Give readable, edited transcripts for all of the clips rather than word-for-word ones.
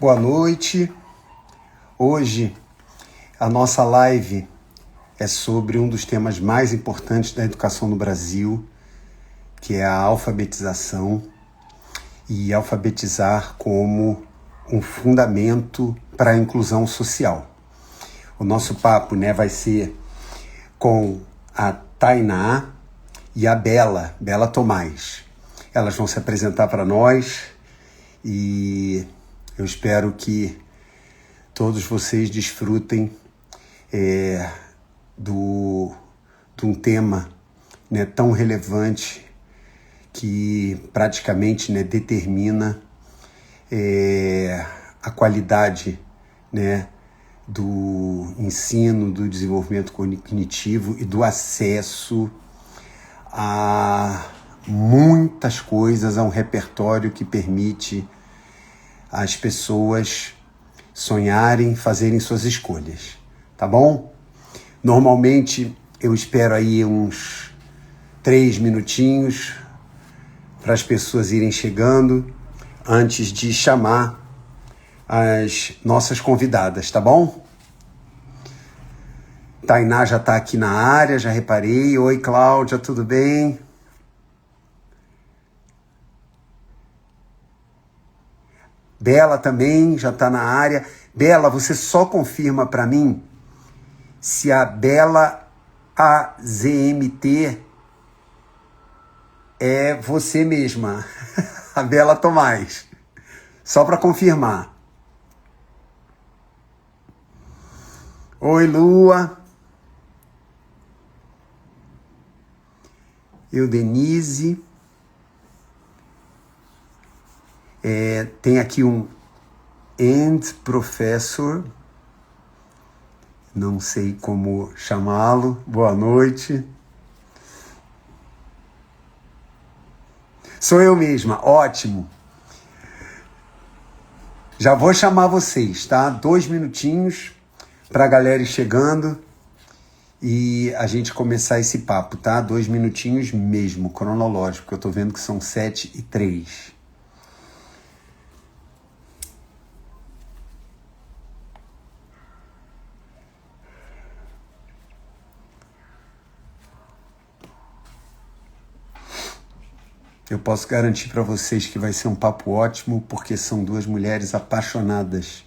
Boa noite. Hoje a nossa live é sobre um dos temas mais importantes da educação no Brasil, que é a alfabetização e alfabetizar como um fundamento para a inclusão social. O nosso papo, vai ser com a Tainá e a Bela Tomás. Elas vão se apresentar para nós e eu espero que todos vocês desfrutem de um tema tão relevante que praticamente determina a qualidade do ensino, do desenvolvimento cognitivo e do acesso a muitas coisas, a um repertório que permite às pessoas sonharem, fazerem suas escolhas, tá bom? Normalmente eu espero aí uns 3 minutinhos para as pessoas irem chegando antes de chamar as nossas convidadas, tá bom? Tainá já está aqui na área, já reparei. Oi, Cláudia, tudo bem? Bela também já está na área. Bela, você só confirma para mim se a Bela AZMT é você mesma, a Bela Tomás. Só para confirmar. Oi, Lua. Eu, Denise. Tem aqui um and professor, não sei como chamá-lo. Boa noite. Sou eu mesma, ótimo. Já vou chamar vocês, tá? 2 minutinhos para a galera ir chegando e a gente começar esse papo, tá? 2 minutinhos mesmo, cronológico, que eu tô vendo que são 7h03. Eu posso garantir para vocês que vai ser um papo ótimo, porque são 2 mulheres apaixonadas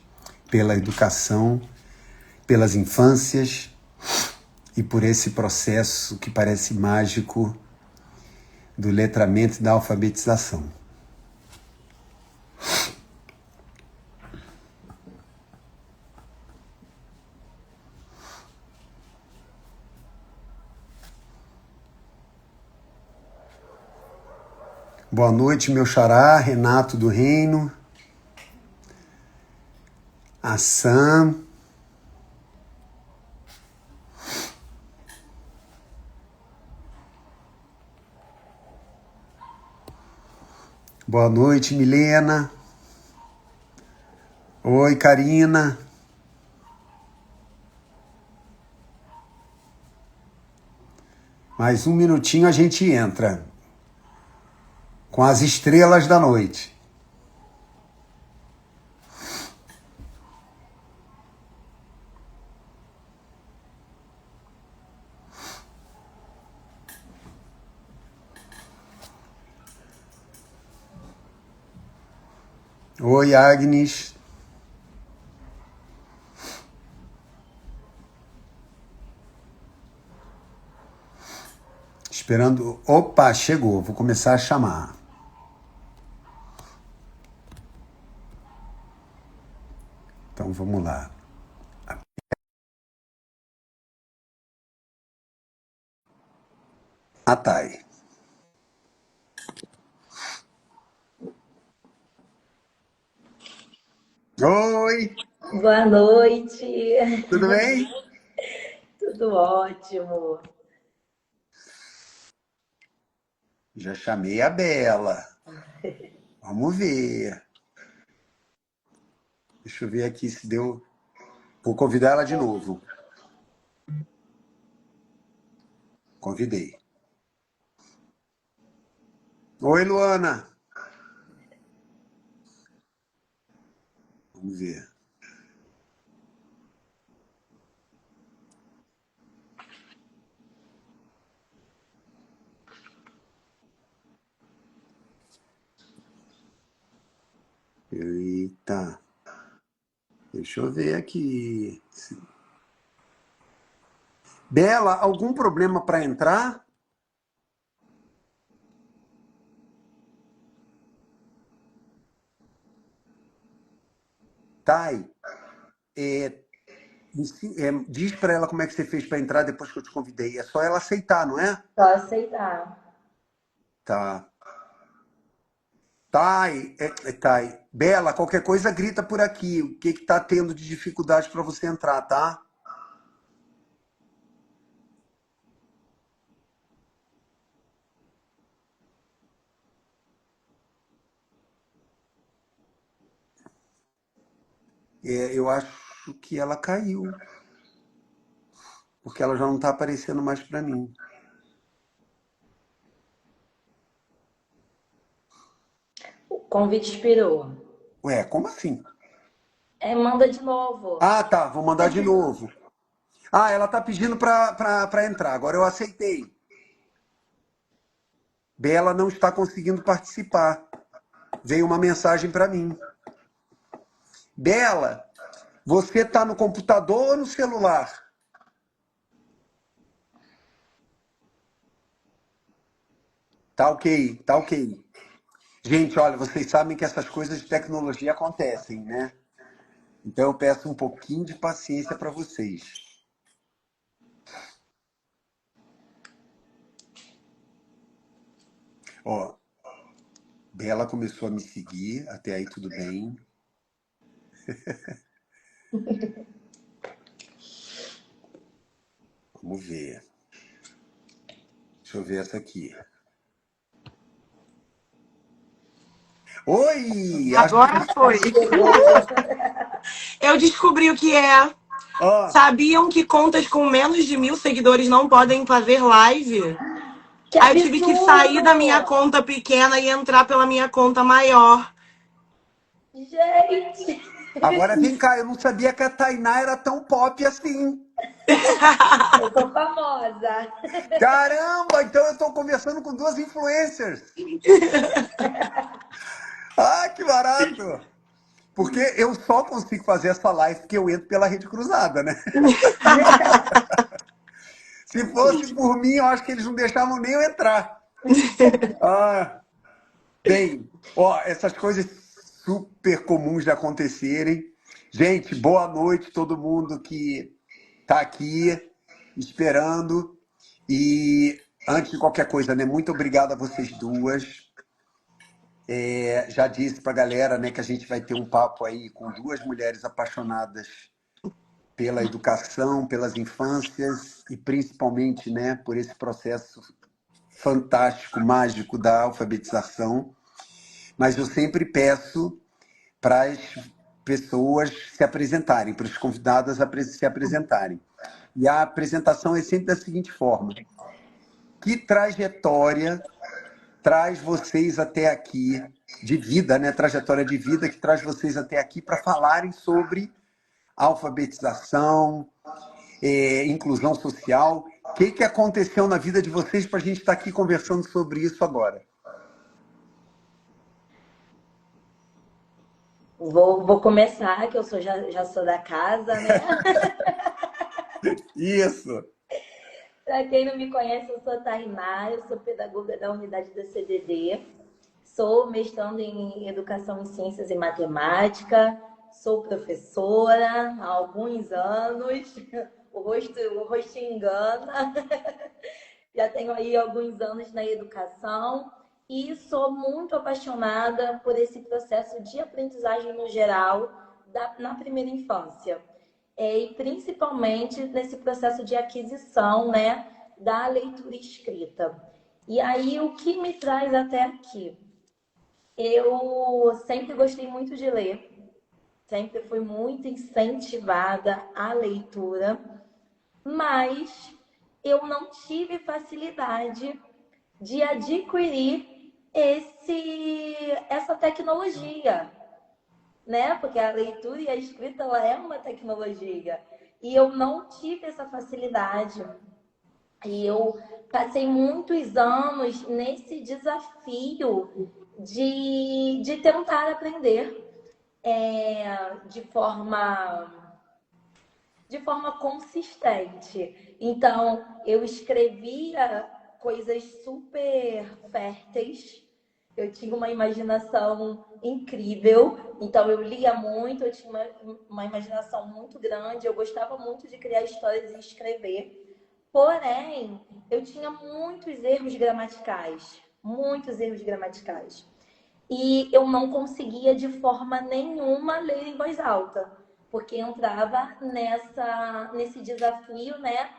pela educação, pelas infâncias e por esse processo que parece mágico do letramento e da alfabetização. Boa noite, meu xará, Renato do Reino, a Sam. Boa noite, Milena. Oi, Karina. Mais 1 minutinho a gente entra com as estrelas da noite. Oi, Agnes. Esperando. Opa, chegou. Vou começar a chamar. Então vamos lá. A Thay. Oi, Boa noite, tudo bem? tudo ótimo. Já chamei a Bela. Vamos ver. Deixa eu ver aqui se deu. Vou convidar ela de novo. Convidei. Oi, Luana. Vamos ver. Eita. Deixa eu ver aqui. Bela, algum problema para entrar? Thay, diz para ela como é que você fez para entrar depois que eu te convidei. É só ela aceitar, não é? Só aceitar. Tá. Thay. Bela, qualquer coisa grita por aqui. O que que tá tendo de dificuldade para você entrar, tá? Eu acho que ela caiu, porque ela já não tá aparecendo mais para mim. O convite expirou. Ué, como assim? Manda de novo. Ah, tá, vou mandar de novo. Ah, ela tá pedindo para entrar. Agora eu aceitei. Bela não está conseguindo participar. Veio uma mensagem para mim. Bela, você tá no computador ou no celular? Tá ok, tá ok. Gente, olha, vocês sabem que essas coisas de tecnologia acontecem, né? Então eu peço um pouquinho de paciência para vocês. Ó, Bela começou a me seguir, até aí tudo bem. Vamos ver. Deixa eu ver essa aqui. Oi! Agora foi. Chegou. Eu descobri o que é. Ó, Sabiam que contas com menos de 1.000 seguidores não podem fazer live? Que Aí eu tive que sair da minha absurdo! conta pequena e entrar pela minha conta maior. Gente! agora vem cá, eu não sabia que a Tainá era tão pop assim. Eu sou famosa. Caramba, então eu estou conversando com duas influencers. Ah, que barato! Porque eu só consigo fazer essa live porque eu entro pela rede cruzada, né? Se fosse por mim, eu acho que eles não deixavam nem eu entrar. Ah, bem, ó, essas coisas super comuns de acontecerem. Gente, boa noite todo mundo que está aqui esperando. E antes de qualquer coisa, né, muito obrigado a vocês duas. Já disse para a galera, né, que a gente vai ter um papo aí com duas mulheres apaixonadas pela educação, pelas infâncias e principalmente, né, por esse processo fantástico, mágico da alfabetização. Mas eu sempre peço para as pessoas se apresentarem, para os convidados se apresentarem. E a apresentação é sempre da seguinte forma: que trajetória traz vocês até aqui de vida, né? Trajetória de vida que traz vocês até aqui para falarem sobre alfabetização, inclusão social. O que aconteceu na vida de vocês para a gente estar aqui conversando sobre isso agora? Vou começar, que eu já sou da casa, né? Isso. Para quem não me conhece, eu sou Tainá, eu sou pedagoga da unidade da CDD, sou mestrando em Educação em Ciências e Matemática, sou professora há alguns anos, o rosto engana, já tenho aí alguns anos na educação e sou muito apaixonada por esse processo de aprendizagem no geral na primeira infância. E principalmente nesse processo de aquisição, né, da leitura escrita. E aí, o que me traz até aqui? Eu sempre gostei muito de ler, sempre fui muito incentivada à leitura, mas eu não tive facilidade de adquirir essa tecnologia. né? Porque a leitura e a escrita ela é uma tecnologia. E eu não tive essa facilidade. E eu passei muitos anos nesse desafio de tentar aprender de forma consistente. Então, eu escrevia coisas super férteis, eu tinha uma imaginação incrível, então eu lia muito, eu tinha uma imaginação muito grande, eu gostava muito de criar histórias e escrever. Porém, eu tinha muitos erros gramaticais. E eu não conseguia de forma nenhuma ler em voz alta, porque entrava nesse desafio, né,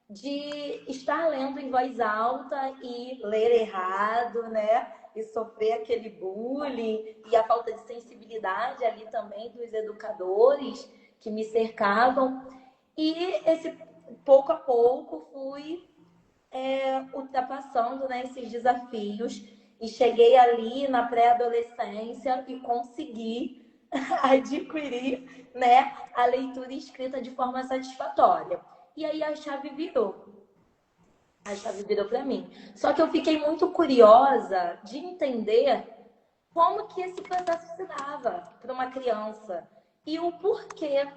de estar lendo em voz alta e ler errado, né, e sofrer aquele bullying e a falta de sensibilidade ali também dos educadores que me cercavam. E pouco a pouco fui ultrapassando, né, esses desafios e cheguei ali na pré-adolescência e consegui adquirir, né, a leitura escrita de forma satisfatória. E aí a chave virou. A chave virou para mim. Só que eu fiquei muito curiosa de entender como que esse processo se dava para uma criança e o porquê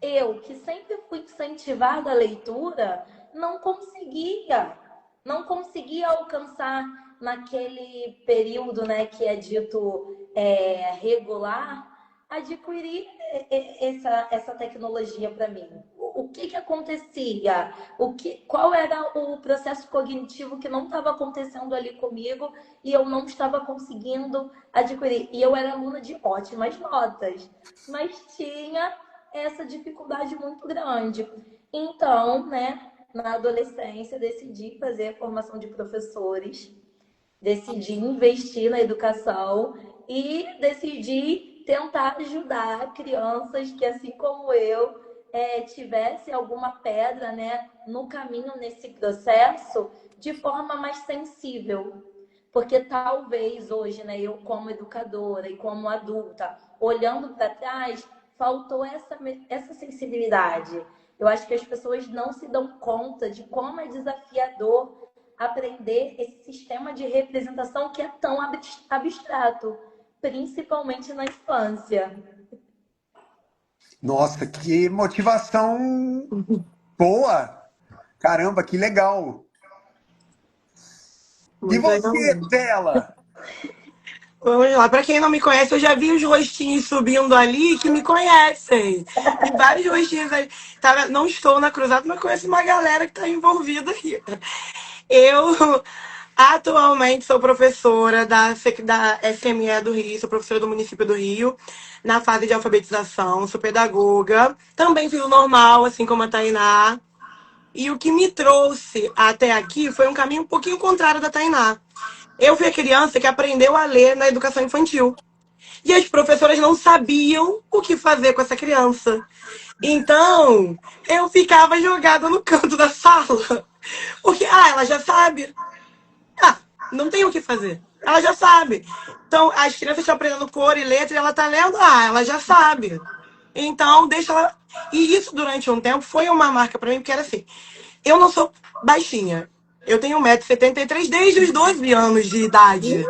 eu, que sempre fui incentivada à leitura, não conseguia alcançar naquele período, né, que é dito regular, adquirir essa tecnologia para mim. O que acontecia? Qual era o processo cognitivo que não estava acontecendo ali comigo e eu não estava conseguindo adquirir? E eu era aluna de ótimas notas, mas tinha essa dificuldade muito grande. Então, né, na adolescência, decidi fazer a formação de professores, decidi investir na educação e decidi tentar ajudar crianças que, assim como eu, tivesse alguma pedra, né, no caminho nesse processo, de forma mais sensível. Porque talvez hoje, né, eu como educadora e como adulta, olhando para trás, faltou essa sensibilidade. Eu acho que as pessoas não se dão conta de como é desafiador aprender esse sistema de representação que é tão abstrato, principalmente na infância. Nossa, que motivação boa! Caramba, que legal! E Muito legal você, mesmo. Bela? Vamos lá. Pra quem não me conhece, eu já vi os rostinhos subindo ali que me conhecem. Vi vários rostinhos ali. Não estou na cruzada, mas conheço uma galera que está envolvida aqui. Eu atualmente sou professora da FME do Rio, sou professora do município do Rio, na fase de alfabetização, sou pedagoga. Também fiz o normal, assim como a Tainá. E o que me trouxe até aqui foi um caminho um pouquinho contrário da Tainá. Eu fui a criança que aprendeu a ler na educação infantil. E as professoras não sabiam o que fazer com essa criança. Então, eu ficava jogada no canto da sala. Porque, ela já sabe. Ah, não tem o que fazer. Ela já sabe. Então, as crianças estão aprendendo cor e letra e ela está lendo. Ela já sabe. Então, deixa ela. E isso, durante um tempo, foi uma marca para mim, porque era assim: eu não sou baixinha. Eu tenho 1,73 m desde os 12 anos de idade.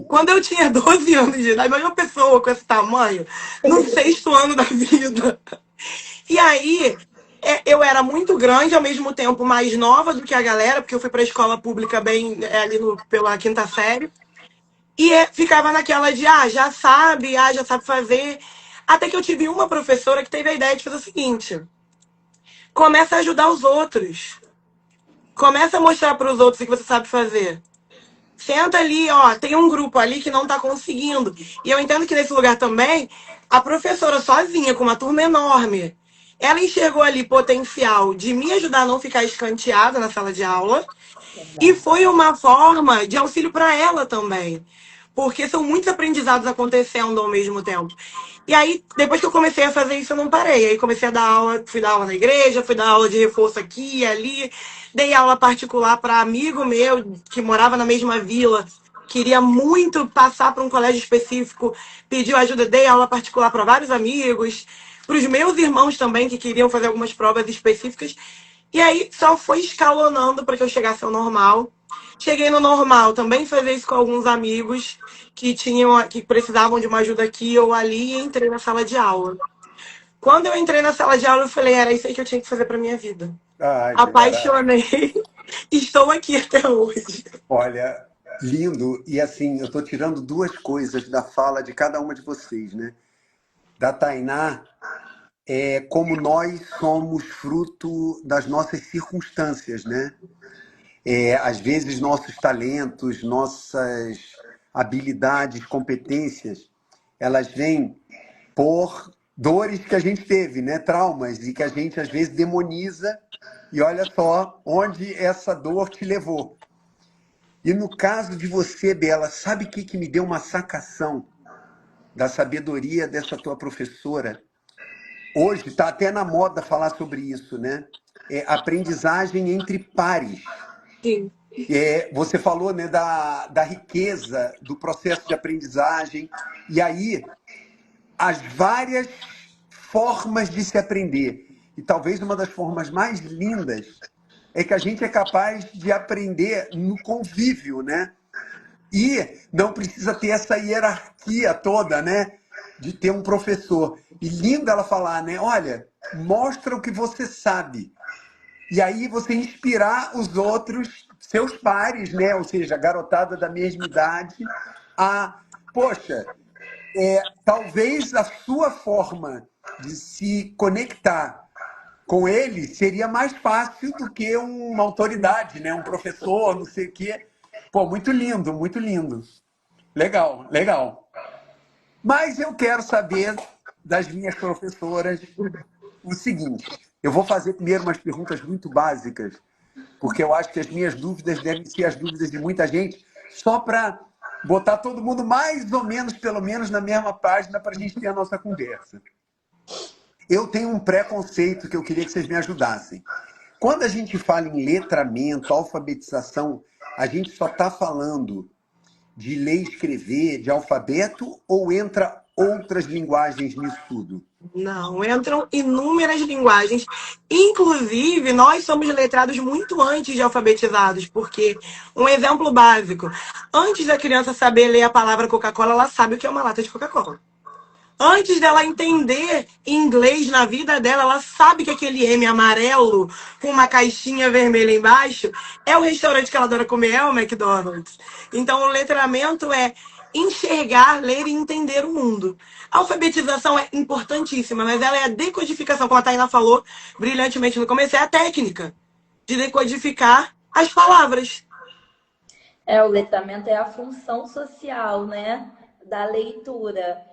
Quando eu tinha 12 anos de idade, mas uma pessoa com esse tamanho, no sexto ano da vida. E aí, eu era muito grande, ao mesmo tempo mais nova do que a galera, porque eu fui para a escola pública bem ali pela quinta série. E ficava naquela de, já sabe fazer. Até que eu tive uma professora que teve a ideia de fazer o seguinte: começa a ajudar os outros. Começa a mostrar para os outros o que você sabe fazer. Senta ali, tem um grupo ali que não está conseguindo. E eu entendo que nesse lugar também, a professora sozinha, com uma turma enorme, ela enxergou ali potencial de me ajudar a não ficar escanteada na sala de aula. E foi uma forma de auxílio para ela também. Porque são muitos aprendizados acontecendo ao mesmo tempo. E aí, depois que eu comecei a fazer isso, eu não parei. Aí comecei a dar aula, fui dar aula na igreja, fui dar aula de reforço aqui e ali. Dei aula particular para amigo meu que morava na mesma vila queria muito passar para um colégio específico, pediu ajuda, dei aula particular para vários amigos, para os meus irmãos também, que queriam fazer algumas provas específicas. E aí só foi escalonando para que eu chegasse ao normal. Cheguei no normal, também fazer isso com alguns amigos que precisavam de uma ajuda aqui ou ali, e entrei na sala de aula. Quando eu entrei na sala de aula, eu falei, era isso aí que eu tinha que fazer para minha vida. Ai, que maravilha. Apaixonei. Estou aqui até hoje. Olha, lindo. E assim, eu estou tirando duas coisas da fala de cada uma de vocês, né? Da Tainá, é como nós somos fruto das nossas circunstâncias, né? Às vezes nossos talentos, nossas habilidades, competências, elas vêm por dores que a gente teve, né? Traumas, e que a gente às vezes demoniza, e olha só onde essa dor te levou. E no caso de você, Bela, sabe o que me deu uma sacação da sabedoria dessa tua professora? Hoje está até na moda falar sobre isso, né? Aprendizagem entre pares. Sim. Você falou, né, da riqueza do processo de aprendizagem, e aí as várias formas de se aprender. E talvez uma das formas mais lindas é que a gente é capaz de aprender no convívio, né? E não precisa ter essa hierarquia toda, né? De ter um professor. E lindo ela falar, né? Olha, mostra o que você sabe. E aí você inspirar os outros, seus pares, né? Ou seja, a garotada da mesma idade, a, poxa, talvez a sua forma de se conectar com ele seria mais fácil do que uma autoridade, né? Um professor, não sei o quê. Pô, muito lindo, muito lindo. Legal, legal. Mas eu quero saber das minhas professoras o seguinte. Eu vou fazer primeiro umas perguntas muito básicas, porque eu acho que as minhas dúvidas devem ser as dúvidas de muita gente, só para botar todo mundo mais ou menos, pelo menos, na mesma página para a gente ter a nossa conversa. Eu tenho um preconceito que eu queria que vocês me ajudassem. Quando a gente fala em letramento, alfabetização, a gente só está falando de ler e escrever, de alfabeto, ou entra outras linguagens nisso tudo? Não, entram inúmeras linguagens. Inclusive, nós somos letrados muito antes de alfabetizados, porque, um exemplo básico, antes da criança saber ler a palavra Coca-Cola, ela sabe o que é uma lata de Coca-Cola. Antes dela entender inglês na vida dela, ela sabe que aquele M amarelo com uma caixinha vermelha embaixo é o restaurante que ela adora comer, é o McDonald's. Então, o letramento é enxergar, ler e entender o mundo. A alfabetização é importantíssima, mas ela é a decodificação, como a Tainá falou brilhantemente no começo, é a técnica de decodificar as palavras. O letramento é a função social, né, da leitura.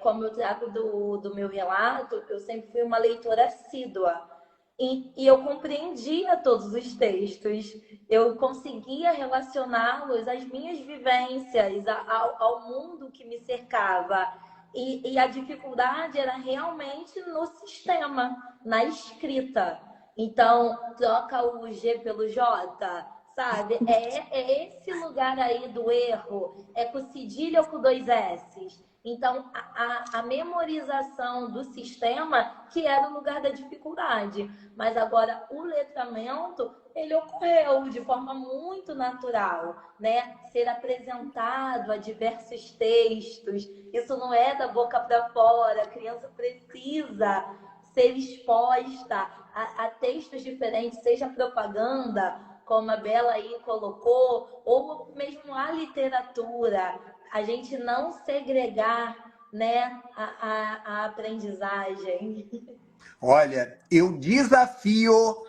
Como eu trago do meu relato, eu sempre fui uma leitora assídua. E eu compreendia todos os textos, eu conseguia relacioná-los às minhas vivências, ao mundo que me cercava. E a dificuldade era realmente no sistema, na escrita. Então, troca o G pelo J, sabe? É esse lugar aí do erro, é com cedilha ou com dois S's. Então, a memorização do sistema que era o lugar da dificuldade. Mas agora, o letramento, ele ocorreu de forma muito natural, né? Ser apresentado a diversos textos. Isso não é da boca para fora. A criança precisa ser exposta a textos diferentes, seja propaganda, como a Bela aí colocou, ou mesmo a literatura. A gente não segregar, né, a aprendizagem. Olha, eu desafio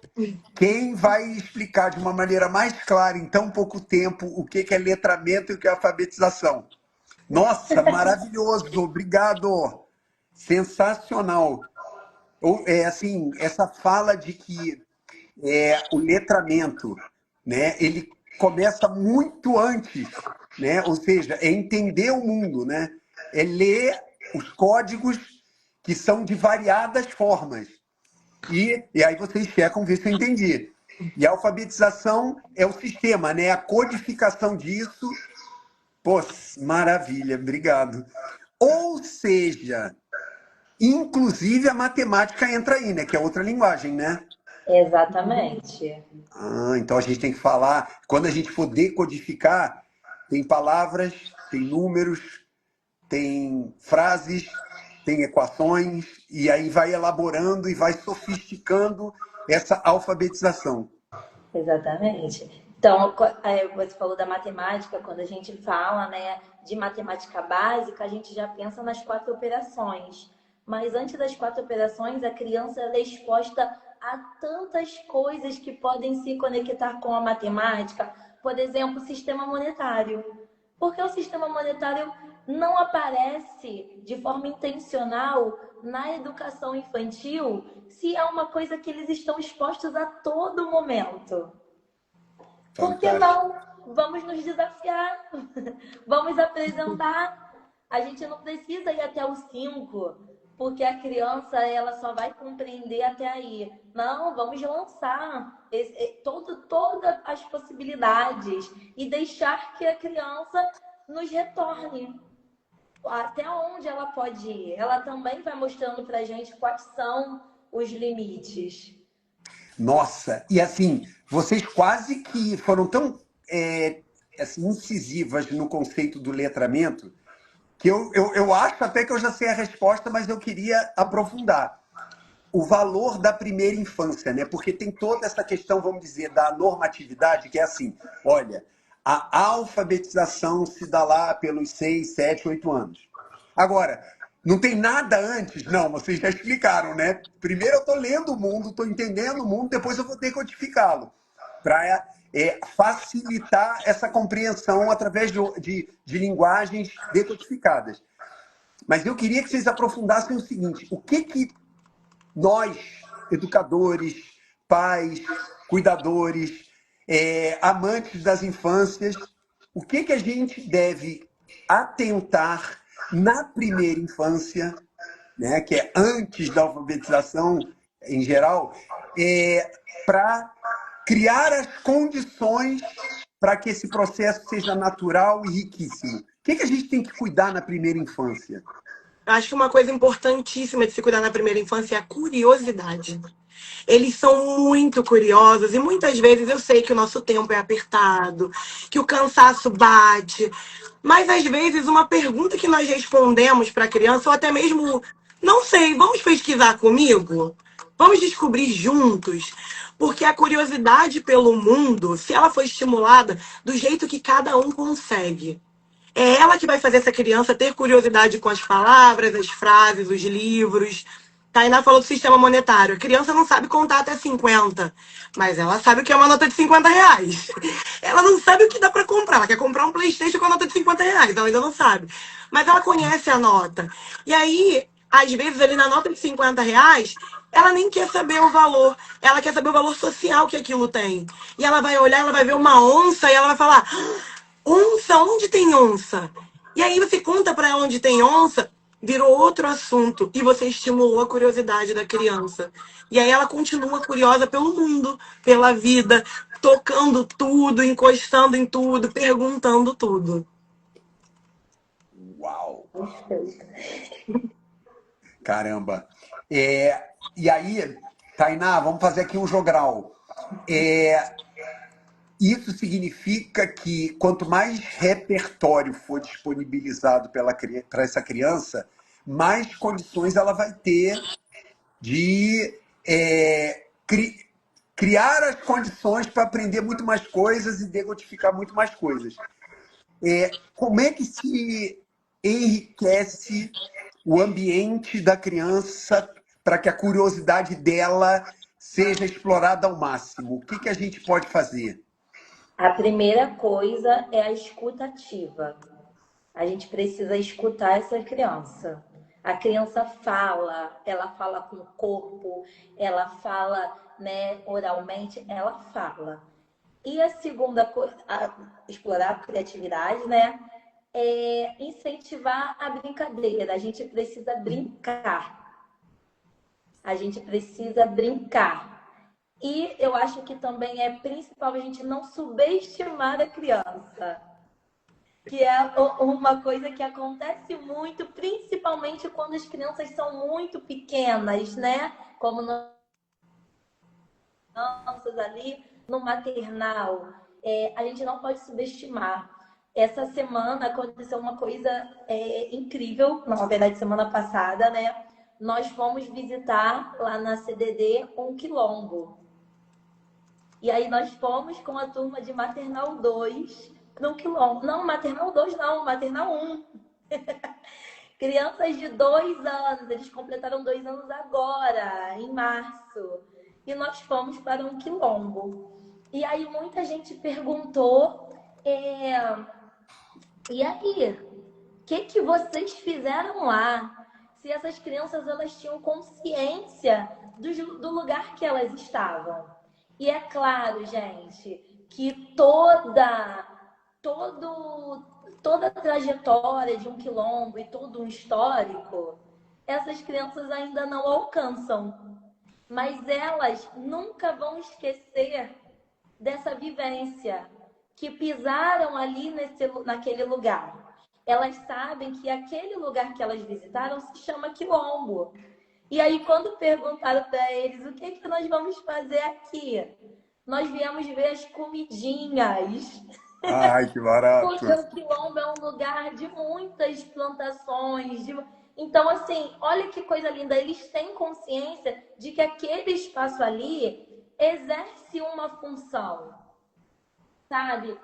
quem vai explicar de uma maneira mais clara, em tão pouco tempo, o que é letramento e o que é alfabetização. Nossa, maravilhoso, obrigado. Sensacional. Assim, essa fala de que o letramento, né, ele começa muito antes, né? Ou seja, é entender o mundo, né? É ler os códigos que são de variadas formas. E aí vocês checam ver se eu entendi. E a alfabetização é o sistema, né? A codificação disso Pô, maravilha, obrigado. Ou seja, inclusive a matemática entra aí, né? Que é outra linguagem, né? Exatamente. Então a gente tem que falar, quando a gente for decodificar, tem palavras, tem números, tem frases, tem equações, e aí vai elaborando e vai sofisticando essa alfabetização. Exatamente. Então, você falou da matemática, quando a gente fala, né, de matemática básica, a gente já pensa nas quatro operações. Mas antes das quatro operações, a criança ela é exposta a tantas coisas que podem se conectar com a matemática. Por exemplo, o sistema monetário. Porque o sistema monetário não aparece de forma intencional na educação infantil se é uma coisa que eles estão expostos a todo momento. Por que Fantástico. não? Vamos nos desafiar, vamos apresentar. A gente não precisa ir até os 5, porque a criança ela só vai compreender até aí. Não, vamos lançar todas as possibilidades e deixar que a criança nos retorne até onde ela pode ir. Ela também vai mostrando para a gente quais são os limites. Nossa, e assim, vocês quase que foram tão assim, incisivas no conceito do letramento que eu acho até que eu já sei a resposta, mas eu queria aprofundar. O valor da primeira infância, né? Porque tem toda essa questão, vamos dizer, da normatividade, que é assim, olha, a alfabetização se dá lá pelos 6, 7, 8 anos. Agora, não tem nada antes? Não, vocês já explicaram, né? Primeiro eu estou lendo o mundo, estou entendendo o mundo, depois eu vou decodificá-lo. Para facilitar essa compreensão através de linguagens decodificadas. Mas eu queria que vocês aprofundassem o seguinte: o que nós, educadores, pais, cuidadores, amantes das infâncias, o que a gente deve atentar na primeira infância, né, que é antes da alfabetização em geral, para criar as condições para que esse processo seja natural e riquíssimo? O que a gente tem que cuidar na primeira infância? Eu acho que uma coisa importantíssima de se cuidar na primeira infância é a curiosidade. Eles são muito curiosos e muitas vezes eu sei que o nosso tempo é apertado, que o cansaço bate, mas às vezes uma pergunta que nós respondemos para a criança, ou até mesmo, não sei, vamos pesquisar comigo? Vamos descobrir juntos? Porque a curiosidade pelo mundo, se ela for estimulada do jeito que cada um consegue, é ela que vai fazer essa criança ter curiosidade com as palavras, as frases, os livros. Tainá falou do sistema monetário. A criança não sabe contar até 50, mas ela sabe o que é uma nota de R$ 50. Ela não sabe o que dá para comprar. Ela quer comprar um PlayStation com a nota de R$ 50, ela ainda não sabe. Mas ela conhece a nota. E aí, às vezes, ali na nota de R$ 50, ela nem quer saber o valor. Ela quer saber o valor social que aquilo tem. E ela vai olhar, ela vai ver uma onça e ela vai falar: onça, onde tem onça? E aí você conta para ela onde tem onça, virou outro assunto e você estimulou a curiosidade da criança. E aí ela continua curiosa pelo mundo, pela vida, tocando tudo, encostando em tudo, perguntando tudo. Uau! Perfeito. Caramba! E aí, Tainá, vamos fazer aqui um jogral. Isso significa que quanto mais repertório for disponibilizado para essa criança, mais condições ela vai ter de criar as condições para aprender muito mais coisas e decodificar muito mais coisas. Como é que se enriquece o ambiente da criança para que a curiosidade dela seja explorada ao máximo? O que a gente pode fazer? A primeira coisa é a escuta ativa. A gente precisa escutar essa criança. A criança fala, ela fala com o corpo, ela fala, né, oralmente, ela fala. E a segunda coisa, explorar a criatividade, né? É incentivar a brincadeira. A gente precisa brincar. A gente precisa brincar. E eu acho que também é principal a gente não subestimar a criança. que é uma coisa que acontece muito, principalmente quando as crianças são muito pequenas, né? Como crianças ali no maternal. A gente não pode subestimar. Essa semana aconteceu uma coisa incrível, na verdade, semana passada, né? Nós fomos visitar lá na CDD um quilombo. E aí nós fomos com a turma de Maternal 2 no quilombo. Não, Maternal 2 não, Maternal 1. Crianças de 2 anos, eles completaram 2 anos agora, em março. E nós fomos para um quilombo. E aí muita gente perguntou, e aí, o que vocês fizeram lá? Se essas crianças elas tinham consciência do lugar que elas estavam. E é claro, gente, que toda a trajetória de um quilombo e todo um histórico, essas crianças ainda não alcançam. Mas elas nunca vão esquecer dessa vivência, que pisaram ali naquele lugar. Elas sabem que aquele lugar que elas visitaram se chama quilombo. E aí, quando perguntaram para eles o que nós vamos fazer aqui, nós viemos ver as comidinhas. Ai, que barato. Porque o quilombo é um lugar de muitas plantações. Então, assim, olha que coisa linda. Eles têm consciência de que aquele espaço ali exerce uma função, sabe?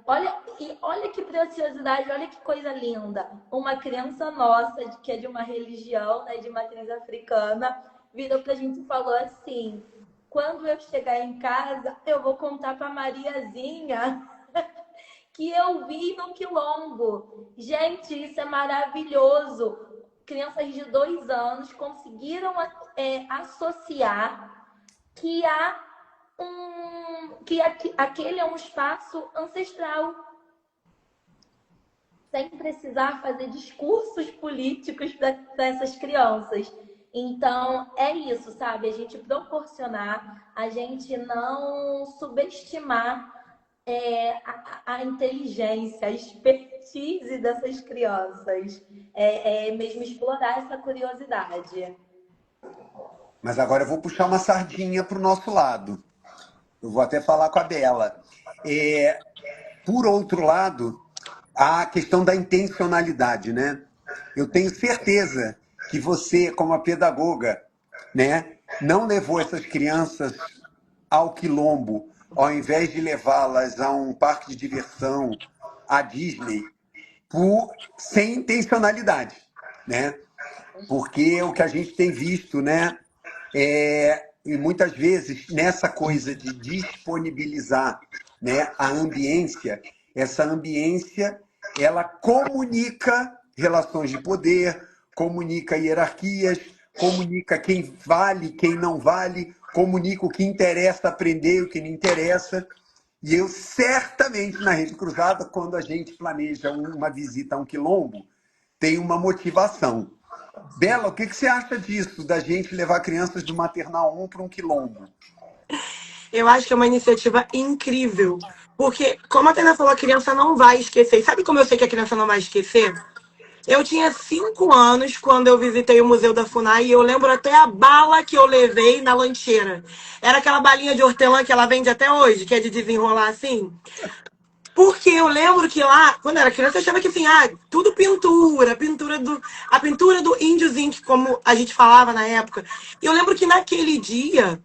Olha que preciosidade, olha que coisa linda. Uma criança nossa, que é de uma religião, né, de matriz africana, virou pra gente e falou assim: quando eu chegar em casa, eu vou contar pra Mariazinha que eu vi no quilombo. Gente, isso é maravilhoso. Crianças de 2 anos conseguiram associar que aquele é um espaço ancestral, sem precisar fazer discursos políticos para essas crianças. Então, é isso, sabe? A gente proporcionar, a gente não subestimar a inteligência, a expertise dessas crianças. Mesmo explorar essa curiosidade. Mas agora eu vou puxar uma sardinha para o nosso lado. Eu vou até falar com a Bela. Por outro lado, a questão da intencionalidade, né? Eu tenho certeza que você, como a pedagoga, né, não levou essas crianças ao quilombo, ao invés de levá-las a um parque de diversão, a Disney, sem intencionalidade, né? Porque o que a gente tem visto, né, e muitas vezes nessa coisa de disponibilizar, né, a ambiência, essa ambiência ela comunica relações de poder, comunica hierarquias, comunica quem vale, quem não vale, comunica o que interessa aprender, o que não interessa. E eu certamente na Rede Cruzada, quando a gente planeja uma visita a um quilombo, tem uma motivação. Bela, o que você acha disso, da gente levar crianças do Maternal 1 para um quilombo? Eu acho que é uma iniciativa incrível. Porque, como a Tainá falou, a criança não vai esquecer. E sabe como eu sei que a criança não vai esquecer? Eu tinha 5 anos quando eu visitei o Museu da FUNAI e eu lembro até a bala que eu levei na lancheira. Era aquela balinha de hortelã que ela vende até hoje, que é de desenrolar assim. Porque eu lembro que lá, quando eu era criança, eu achava que assim, tudo pintura, a pintura do índiozinho, como a gente falava na época. E eu lembro que naquele dia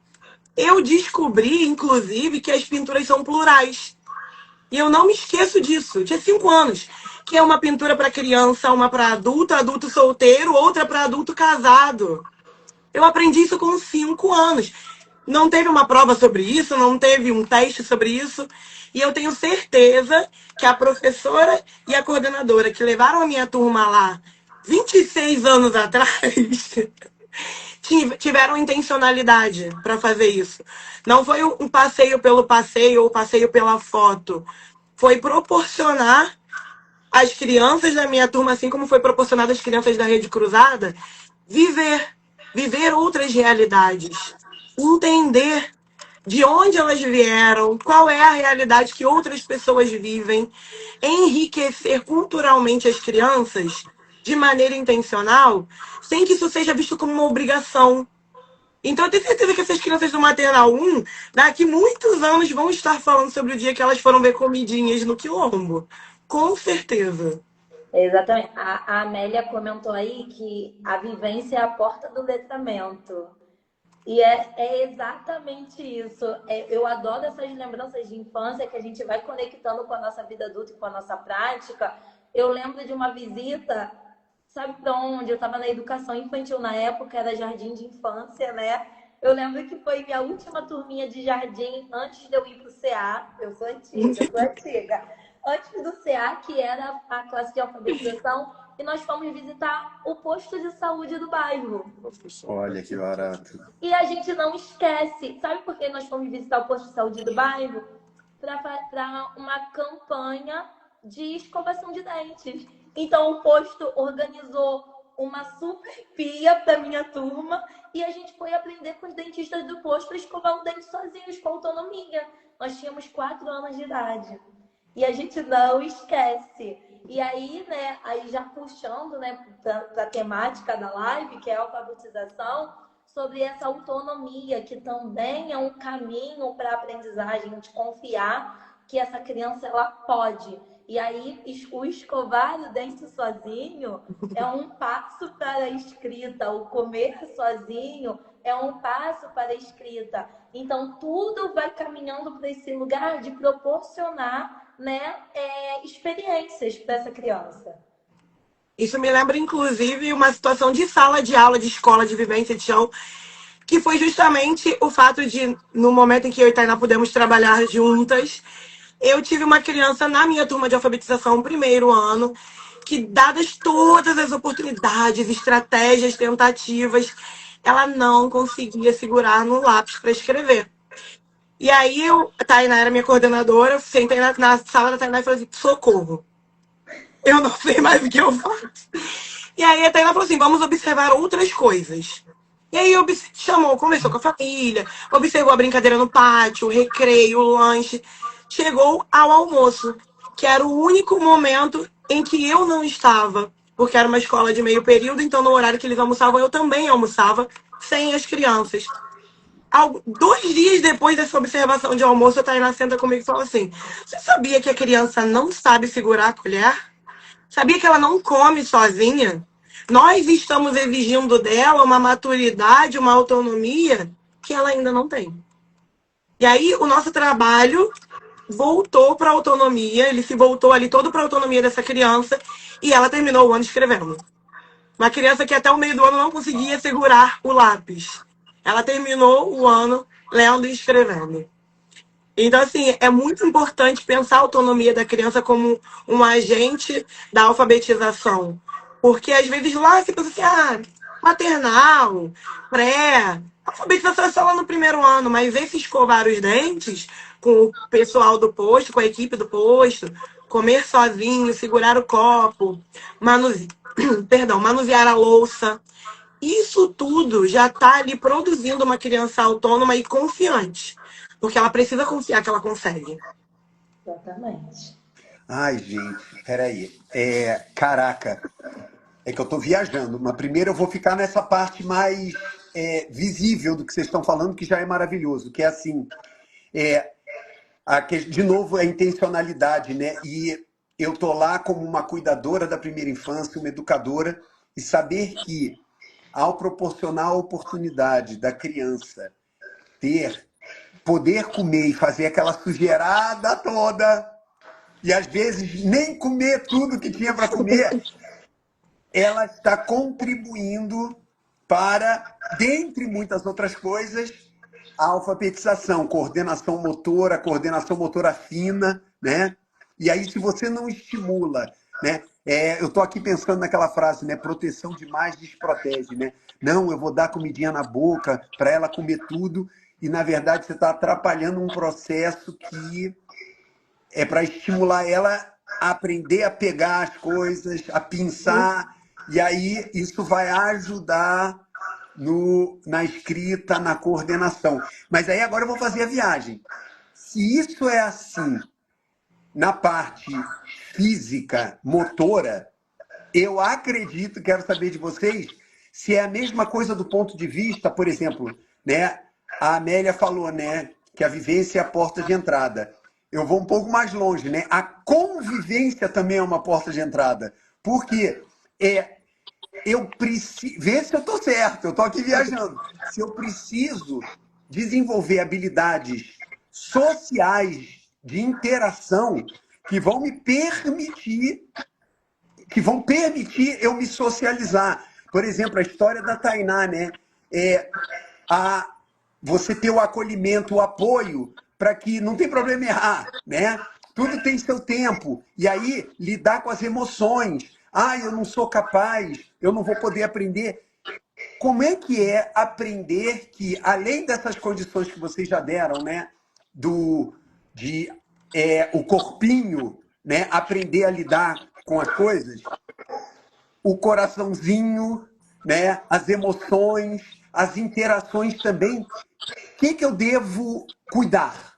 eu descobri, inclusive, que as pinturas são plurais. E eu não me esqueço disso. Eu tinha 5 anos. Que é uma pintura para criança, uma para adulto, adulto solteiro, outra para adulto casado. Eu aprendi isso com 5 anos. Não teve uma prova sobre isso, não teve um teste sobre isso. E eu tenho certeza que a professora e a coordenadora que levaram a minha turma lá 26 anos atrás tiveram intencionalidade para fazer isso. Não foi um passeio pelo passeio ou passeio pela foto. Foi proporcionar às crianças da minha turma, assim como foi proporcionado às crianças da Rede Cruzada, viver outras realidades, entender de onde elas vieram, qual é a realidade que outras pessoas vivem, enriquecer culturalmente as crianças de maneira intencional, sem que isso seja visto como uma obrigação. Então, eu tenho certeza que essas crianças do Maternal 1, daqui muitos anos, vão estar falando sobre o dia que elas foram ver comidinhas no Quilombo. Com certeza. Exatamente. A Amélia comentou aí que a vivência é a porta do letramento. E é exatamente isso. Eu adoro essas lembranças de infância que a gente vai conectando com a nossa vida adulta e com a nossa prática. Eu lembro de uma visita, sabe para onde? Eu estava na educação infantil na época, era jardim de infância, né? Eu lembro que foi minha última turminha de jardim antes de eu ir para o CA. Eu sou antiga, eu sou antiga. Antes do CA, que era a classe de alfabetização, e nós fomos visitar o posto de saúde do bairro. Olha que barato. E a gente não esquece. Sabe por que nós fomos visitar o posto de saúde do bairro? Para uma campanha de escovação de dentes. Então o posto organizou uma super pia para minha turma e a gente foi aprender com os dentistas do posto a escovar o dente sozinhos, com autonomia. Nós tínhamos 4 anos de idade. E a gente não esquece. E aí, né, aí já puxando, né, para a temática da live, que é a alfabetização, sobre essa autonomia, que também é um caminho para a aprendizagem, de confiar que essa criança ela pode. E aí, o escovar o dente sozinho é um passo para a escrita, o comer sozinho é um passo para a escrita. Então, tudo vai caminhando para esse lugar de proporcionar, né, experiências para essa criança. Isso me lembra, inclusive, uma situação de sala de aula, de escola, de vivência de chão, que foi justamente o fato de, no momento em que eu e Tainá pudemos trabalhar juntas, eu tive uma criança na minha turma de alfabetização, primeiro ano, que, dadas todas as oportunidades, estratégias, tentativas, ela não conseguia segurar no lápis para escrever. E aí, a Tainá era minha coordenadora, eu sentei na sala da Tainá e falei assim, socorro, eu não sei mais o que eu faço. E aí a Tainá falou assim, vamos observar outras coisas. E aí chamou, conversou com a família, observou a brincadeira no pátio, o recreio, o lanche. Chegou ao almoço, que era o único momento em que eu não estava, porque era uma escola de meio período, então no horário que eles almoçavam, eu também almoçava, sem as crianças. 2 dias depois dessa observação de almoço, a Tainá senta comigo e fala assim, você sabia que a criança não sabe segurar a colher? Sabia que ela não come sozinha? Nós estamos exigindo dela uma maturidade, uma autonomia que ela ainda não tem. E aí o nosso trabalho voltou para a autonomia, ele se voltou ali todo para a autonomia dessa criança e ela terminou o ano escrevendo. Uma criança que até o meio do ano não conseguia segurar o lápis. Ela terminou o ano lendo e escrevendo. Então, assim, é muito importante pensar a autonomia da criança como um agente da alfabetização. Porque, às vezes, lá você pensa assim, maternal, pré, alfabetização é só lá no primeiro ano, mas esse escovar os dentes com o pessoal do posto, com a equipe do posto, comer sozinho, segurar o copo, manusear a louça, isso tudo já está ali produzindo uma criança autônoma e confiante. Porque ela precisa confiar que ela consegue. Exatamente. Ai, gente, peraí. Caraca, é que eu tô viajando, mas primeiro eu vou ficar nessa parte mais visível do que vocês estão falando, que já é maravilhoso, que é assim, de novo, a intencionalidade, né? E eu tô lá como uma cuidadora da primeira infância, uma educadora, e saber que, ao proporcionar a oportunidade da criança poder comer e fazer aquela sujeirada toda, e às vezes nem comer tudo que tinha para comer, ela está contribuindo para, dentre muitas outras coisas, a alfabetização, coordenação motora fina, né? E aí, se você não estimula, né? Eu estou aqui pensando naquela frase, né? Proteção demais desprotege, né? Não, eu vou dar comidinha na boca para ela comer tudo, e na verdade você está atrapalhando um processo que é para estimular ela a aprender a pegar as coisas, a pensar, e aí isso vai ajudar na escrita, na coordenação. Mas aí agora eu vou fazer a viagem. Se isso é assim na parte física, motora, eu acredito, quero saber de vocês, se é a mesma coisa do ponto de vista, por exemplo, né? A Amélia falou, né, que a vivência é a porta de entrada. Eu vou um pouco mais longe, né? A convivência também é uma porta de entrada. Porque eu preciso. Vê se eu estou certo, eu estou aqui viajando. Se eu preciso desenvolver habilidades sociais de interação que vão permitir eu me socializar. Por exemplo, a história da Tainá, né? Você ter o acolhimento, o apoio, para que não tem problema errar, né? Tudo tem seu tempo. E aí, lidar com as emoções. Eu não sou capaz, eu não vou poder aprender. Como é que é aprender que, além dessas condições que vocês já deram, né? O corpinho, né? Aprender a lidar com as coisas, o coraçãozinho, né? As emoções, as interações também. O que eu devo cuidar?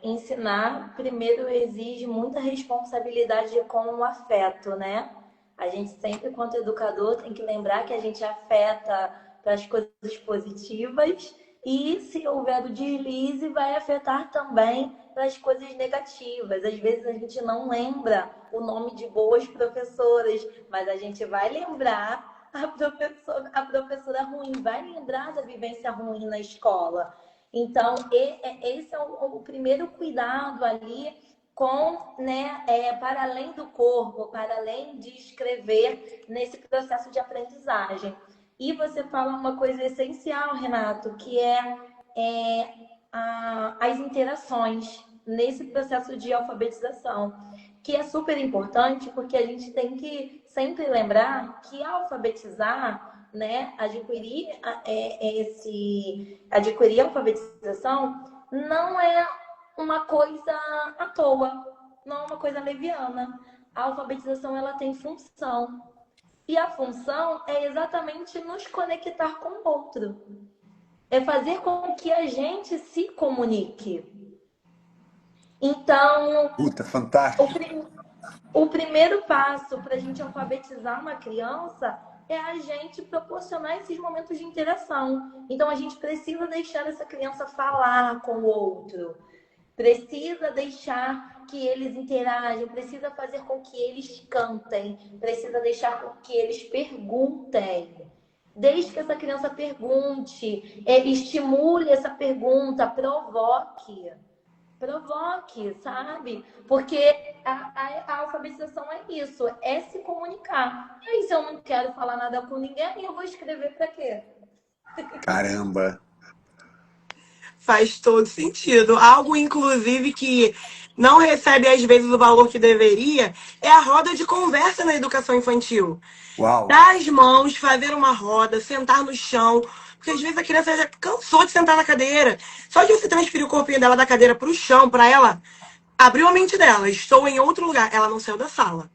Ensinar, primeiro, exige muita responsabilidade com o afeto, né? A gente sempre, quanto educador, tem que lembrar que a gente afeta para as coisas positivas e, se houver o deslize, vai afetar também para as coisas negativas. Às vezes a gente não lembra o nome de boas professoras, mas a gente vai lembrar a professora ruim, vai lembrar da vivência ruim na escola. Então, esse é o primeiro cuidado ali com, né, para além do corpo, para além de escrever nesse processo de aprendizagem. E você fala uma coisa essencial, Renato, que as interações nesse processo de alfabetização, que é super importante porque a gente tem que sempre lembrar que alfabetizar, né, adquirir a alfabetização não é uma coisa à toa, não é uma coisa leviana. A alfabetização, ela tem função. E a função é exatamente nos conectar com o outro. É fazer com que a gente se comunique. Então, Fantástico. O primeiro passo para a gente alfabetizar uma criança é a gente proporcionar esses momentos de interação. Então, a gente precisa deixar essa criança falar com o outro, precisa deixar que eles interajam, precisa fazer com que eles cantem, precisa deixar com que eles perguntem. Desde que essa criança pergunte, estimule essa pergunta, provoque, sabe? Porque a alfabetização é isso, é se comunicar. E aí, se eu não quero falar nada com ninguém, eu vou escrever para quê? Caramba! Faz todo sentido. Algo, inclusive, que não recebe, às vezes, o valor que deveria é a roda de conversa na educação infantil. Uau! Dar as mãos, fazer uma roda, sentar no chão. Porque, às vezes, a criança já cansou de sentar na cadeira. Só de você transferir o corpinho dela da cadeira para o chão, para ela, abriu a mente dela. Estou em outro lugar. Ela não saiu da sala,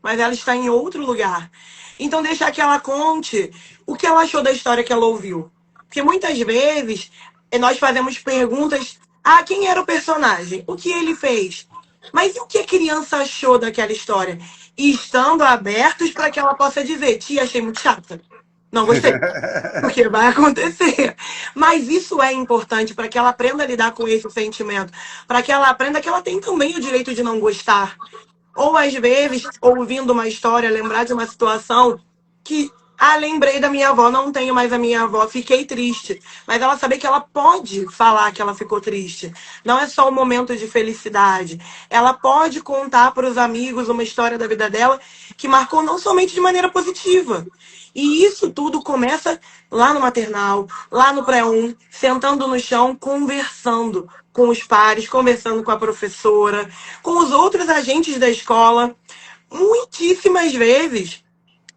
mas ela está em outro lugar. Então, deixar que ela conte o que ela achou da história que ela ouviu. Porque muitas vezes nós fazemos perguntas: quem era o personagem? O que ele fez? Mas e o que a criança achou daquela história? E estando abertos para que ela possa dizer: tia, achei muito chata. Não gostei. Porque vai acontecer. Mas isso é importante para que ela aprenda a lidar com esse sentimento. Para que ela aprenda que ela tem também o direito de não gostar. Ou, às vezes, ouvindo uma história, lembrar de uma situação que, lembrei da minha avó, não tenho mais a minha avó, fiquei triste. Mas ela saber que ela pode falar que ela ficou triste. Não é só um momento de felicidade. Ela pode contar para os amigos uma história da vida dela que marcou não somente de maneira positiva. E isso tudo começa lá no maternal, lá no pré-1, sentando no chão, conversando com os pares, conversando com a professora, com os outros agentes da escola. Muitíssimas vezes,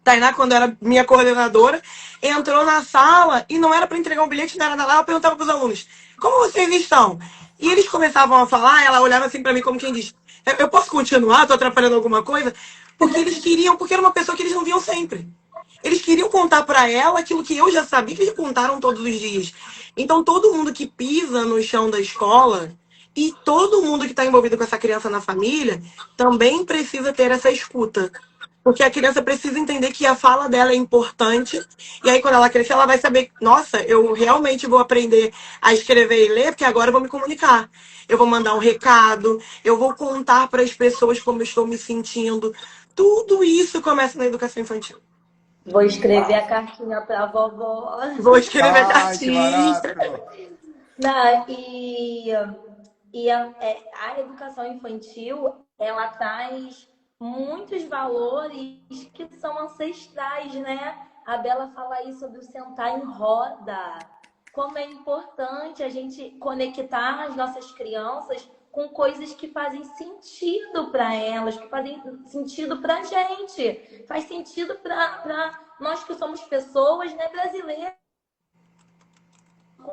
Tainá, quando era minha coordenadora, entrou na sala e não era para entregar um bilhete, não era nada. Ela perguntava para os alunos: como vocês estão? E eles começavam a falar, ela olhava assim para mim como quem diz: eu posso continuar? Estou atrapalhando alguma coisa? Porque eles queriam, porque era uma pessoa que eles não viam sempre. Eles queriam contar para ela aquilo que eu já sabia que eles contaram todos os dias. Então, todo mundo que pisa no chão da escola e todo mundo que está envolvido com essa criança na família também precisa ter essa escuta. Porque a criança precisa entender que a fala dela é importante. E aí, quando ela crescer, ela vai saber: nossa, eu realmente vou aprender a escrever e ler, porque agora eu vou me comunicar. Eu vou mandar um recado, eu vou contar para as pessoas como eu estou me sentindo. Tudo isso começa na educação infantil. Vou escrever a cartinha para a vovó. Vou escrever Ai, que cartinha. barato! Não, a educação infantil, ela traz muitos valores que são ancestrais, né? A Bela fala aí sobre o sentar em roda. Como é importante a gente conectar as nossas crianças com coisas que fazem sentido para elas, que fazem sentido para a gente. Faz sentido para nós que somos pessoas, né, brasileiras,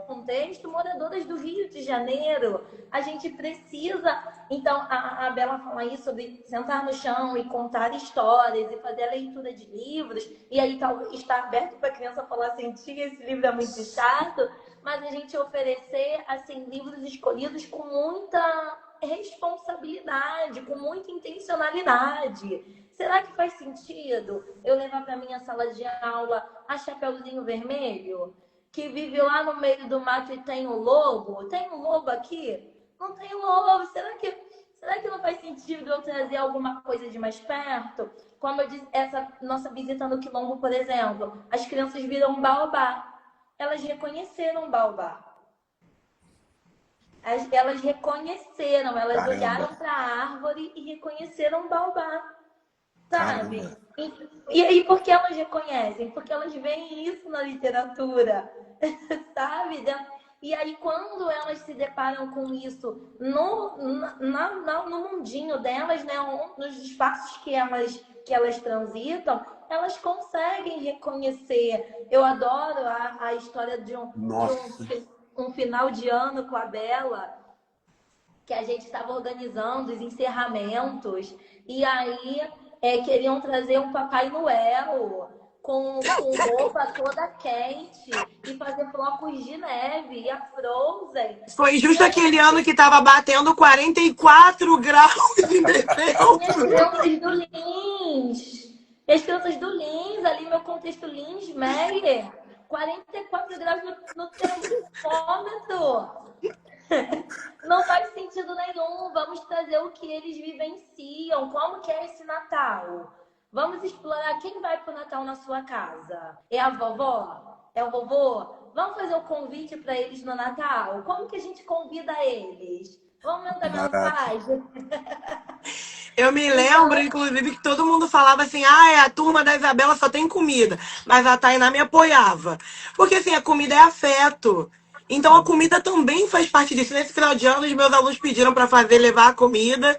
contexto, moradoras do Rio de Janeiro. A gente precisa. Então, a Bela fala aí sobre sentar no chão e contar histórias e fazer a leitura de livros. E aí está aberto para a criança falar assim: tia, esse livro é muito chato. Mas a gente oferecer assim, livros escolhidos com muita responsabilidade, com muita intencionalidade. Será que faz sentido eu levar para minha sala de aula a Chapeuzinho Vermelho, que vive lá no meio do mato e tem um lobo? Tem um lobo aqui? Não tem um lobo. Será que não faz sentido eu trazer alguma coisa de mais perto? Como eu disse, essa nossa visita no Quilombo, por exemplo, as crianças viram um baobá. Elas reconheceram o baobá. Elas reconheceram, elas Caramba. olharam para a árvore e reconheceram o baobá. Sabe? Caramba. E aí, por que elas reconhecem? Porque elas veem isso na literatura, sabe? E aí, quando elas se deparam com isso no mundinho delas, né? Nos espaços que elas transitam, elas conseguem reconhecer. Eu adoro a história de um final de ano com a Bela, que a gente estava organizando os encerramentos, e aí queriam trazer um Papai Noel com roupa toda quente e fazer flocos de neve e a Frozen. Foi justo aquele ano que estava batendo 44 graus em E as dezembro. crianças do Lins. As crianças do Lins, ali meu contexto Lins, Meyer, 44 graus no termômetro. Não faz sentido nenhum. Vamos trazer o que eles vivenciam. Como que é esse Natal? Vamos explorar quem vai pro Natal na sua casa. É a vovó? É o vovô? Vamos fazer o convite para eles no Natal? Como que a gente convida eles? Vamos mandar mensagem? Eu me lembro, inclusive, que todo mundo falava assim: a turma da Isabela só tem comida. Mas a Tainá me apoiava. Porque, assim, a comida é afeto. Então, a comida também faz parte disso. Nesse final de ano, os meus alunos pediram para levar a comida.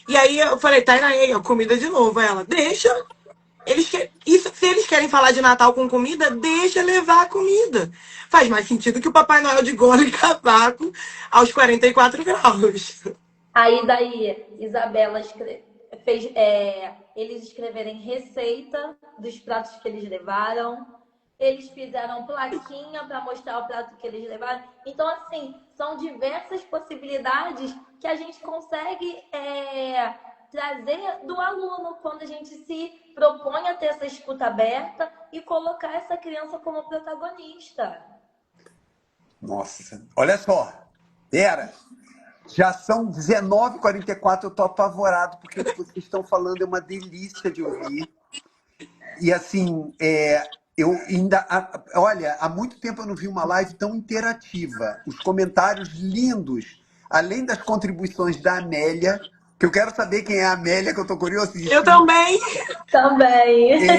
E aí eu falei: Tainá, aí, a comida de novo. Ela, deixa. Se eles querem falar de Natal com comida, deixa levar a comida. Faz mais sentido que o Papai Noel de gola e casaco aos 44 graus. Aí daí, Isabela fez eles escreverem receita dos pratos que eles levaram. Eles fizeram plaquinha para mostrar o prato que eles levaram. Então, assim, são diversas possibilidades que a gente consegue trazer do aluno quando a gente se propõe a ter essa escuta aberta e colocar essa criança como protagonista. Nossa, olha só. Já são 19h44, eu tô apavorado, porque o que vocês estão falando é uma delícia de ouvir. E assim, eu ainda. Olha, há muito tempo eu não vi uma live tão interativa. Os comentários lindos, além das contribuições da Amélia, que eu quero saber quem é a Amélia, que eu tô curiosíssimo. Eu também. Também.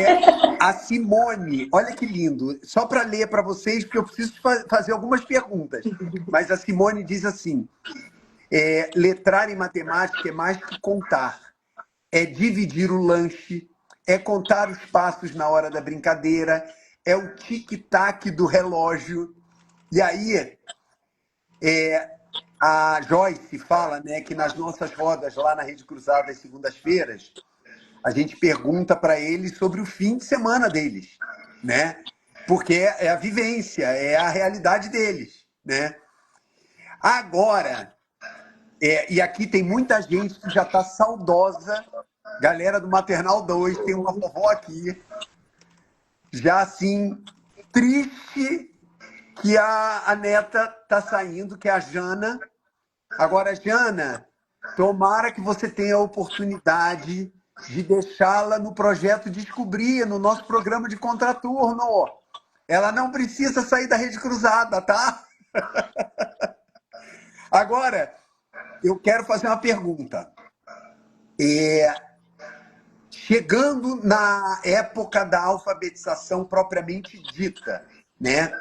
A Simone, olha que lindo. Só para ler para vocês, porque eu preciso fazer algumas perguntas. Mas a Simone diz assim: letrar em matemática é mais que contar. É dividir o lanche, é contar os passos na hora da brincadeira, é o tic-tac do relógio. E aí, a Joyce fala, né, que nas nossas rodas lá na Rede Cruzada, às segundas-feiras, a gente pergunta para eles sobre o fim de semana deles. né? Porque é a vivência, é a realidade deles, né? Agora, e aqui tem muita gente que já está saudosa, galera do Maternal 2, tem uma vovó aqui, já assim, triste que a neta tá saindo, que é a Jana. Agora, Jana, tomara que você tenha a oportunidade de deixá-la no projeto Descobrir, no nosso programa de contraturno. Ela não precisa sair da rede cruzada, tá? Agora, eu quero fazer uma pergunta. Chegando na época da alfabetização propriamente dita, né?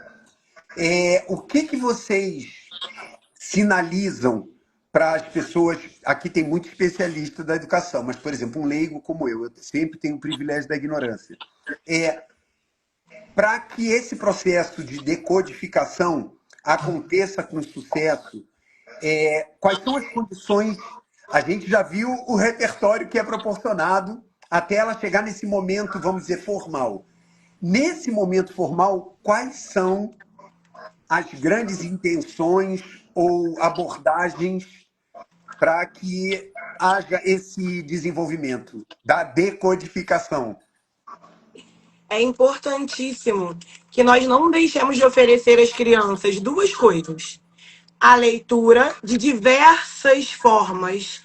O que vocês sinalizam para as pessoas? Aqui tem muito especialista da educação, mas, por exemplo, um leigo como eu sempre tenho o privilégio da ignorância. Para que esse processo de decodificação aconteça com sucesso, quais são as condições? A gente já viu o repertório que é proporcionado até ela chegar nesse momento, vamos dizer, formal. Nesse momento formal, quais são as grandes intenções ou abordagens para que haja esse desenvolvimento da decodificação? É importantíssimo que nós não deixemos de oferecer às crianças duas coisas: a leitura de diversas formas.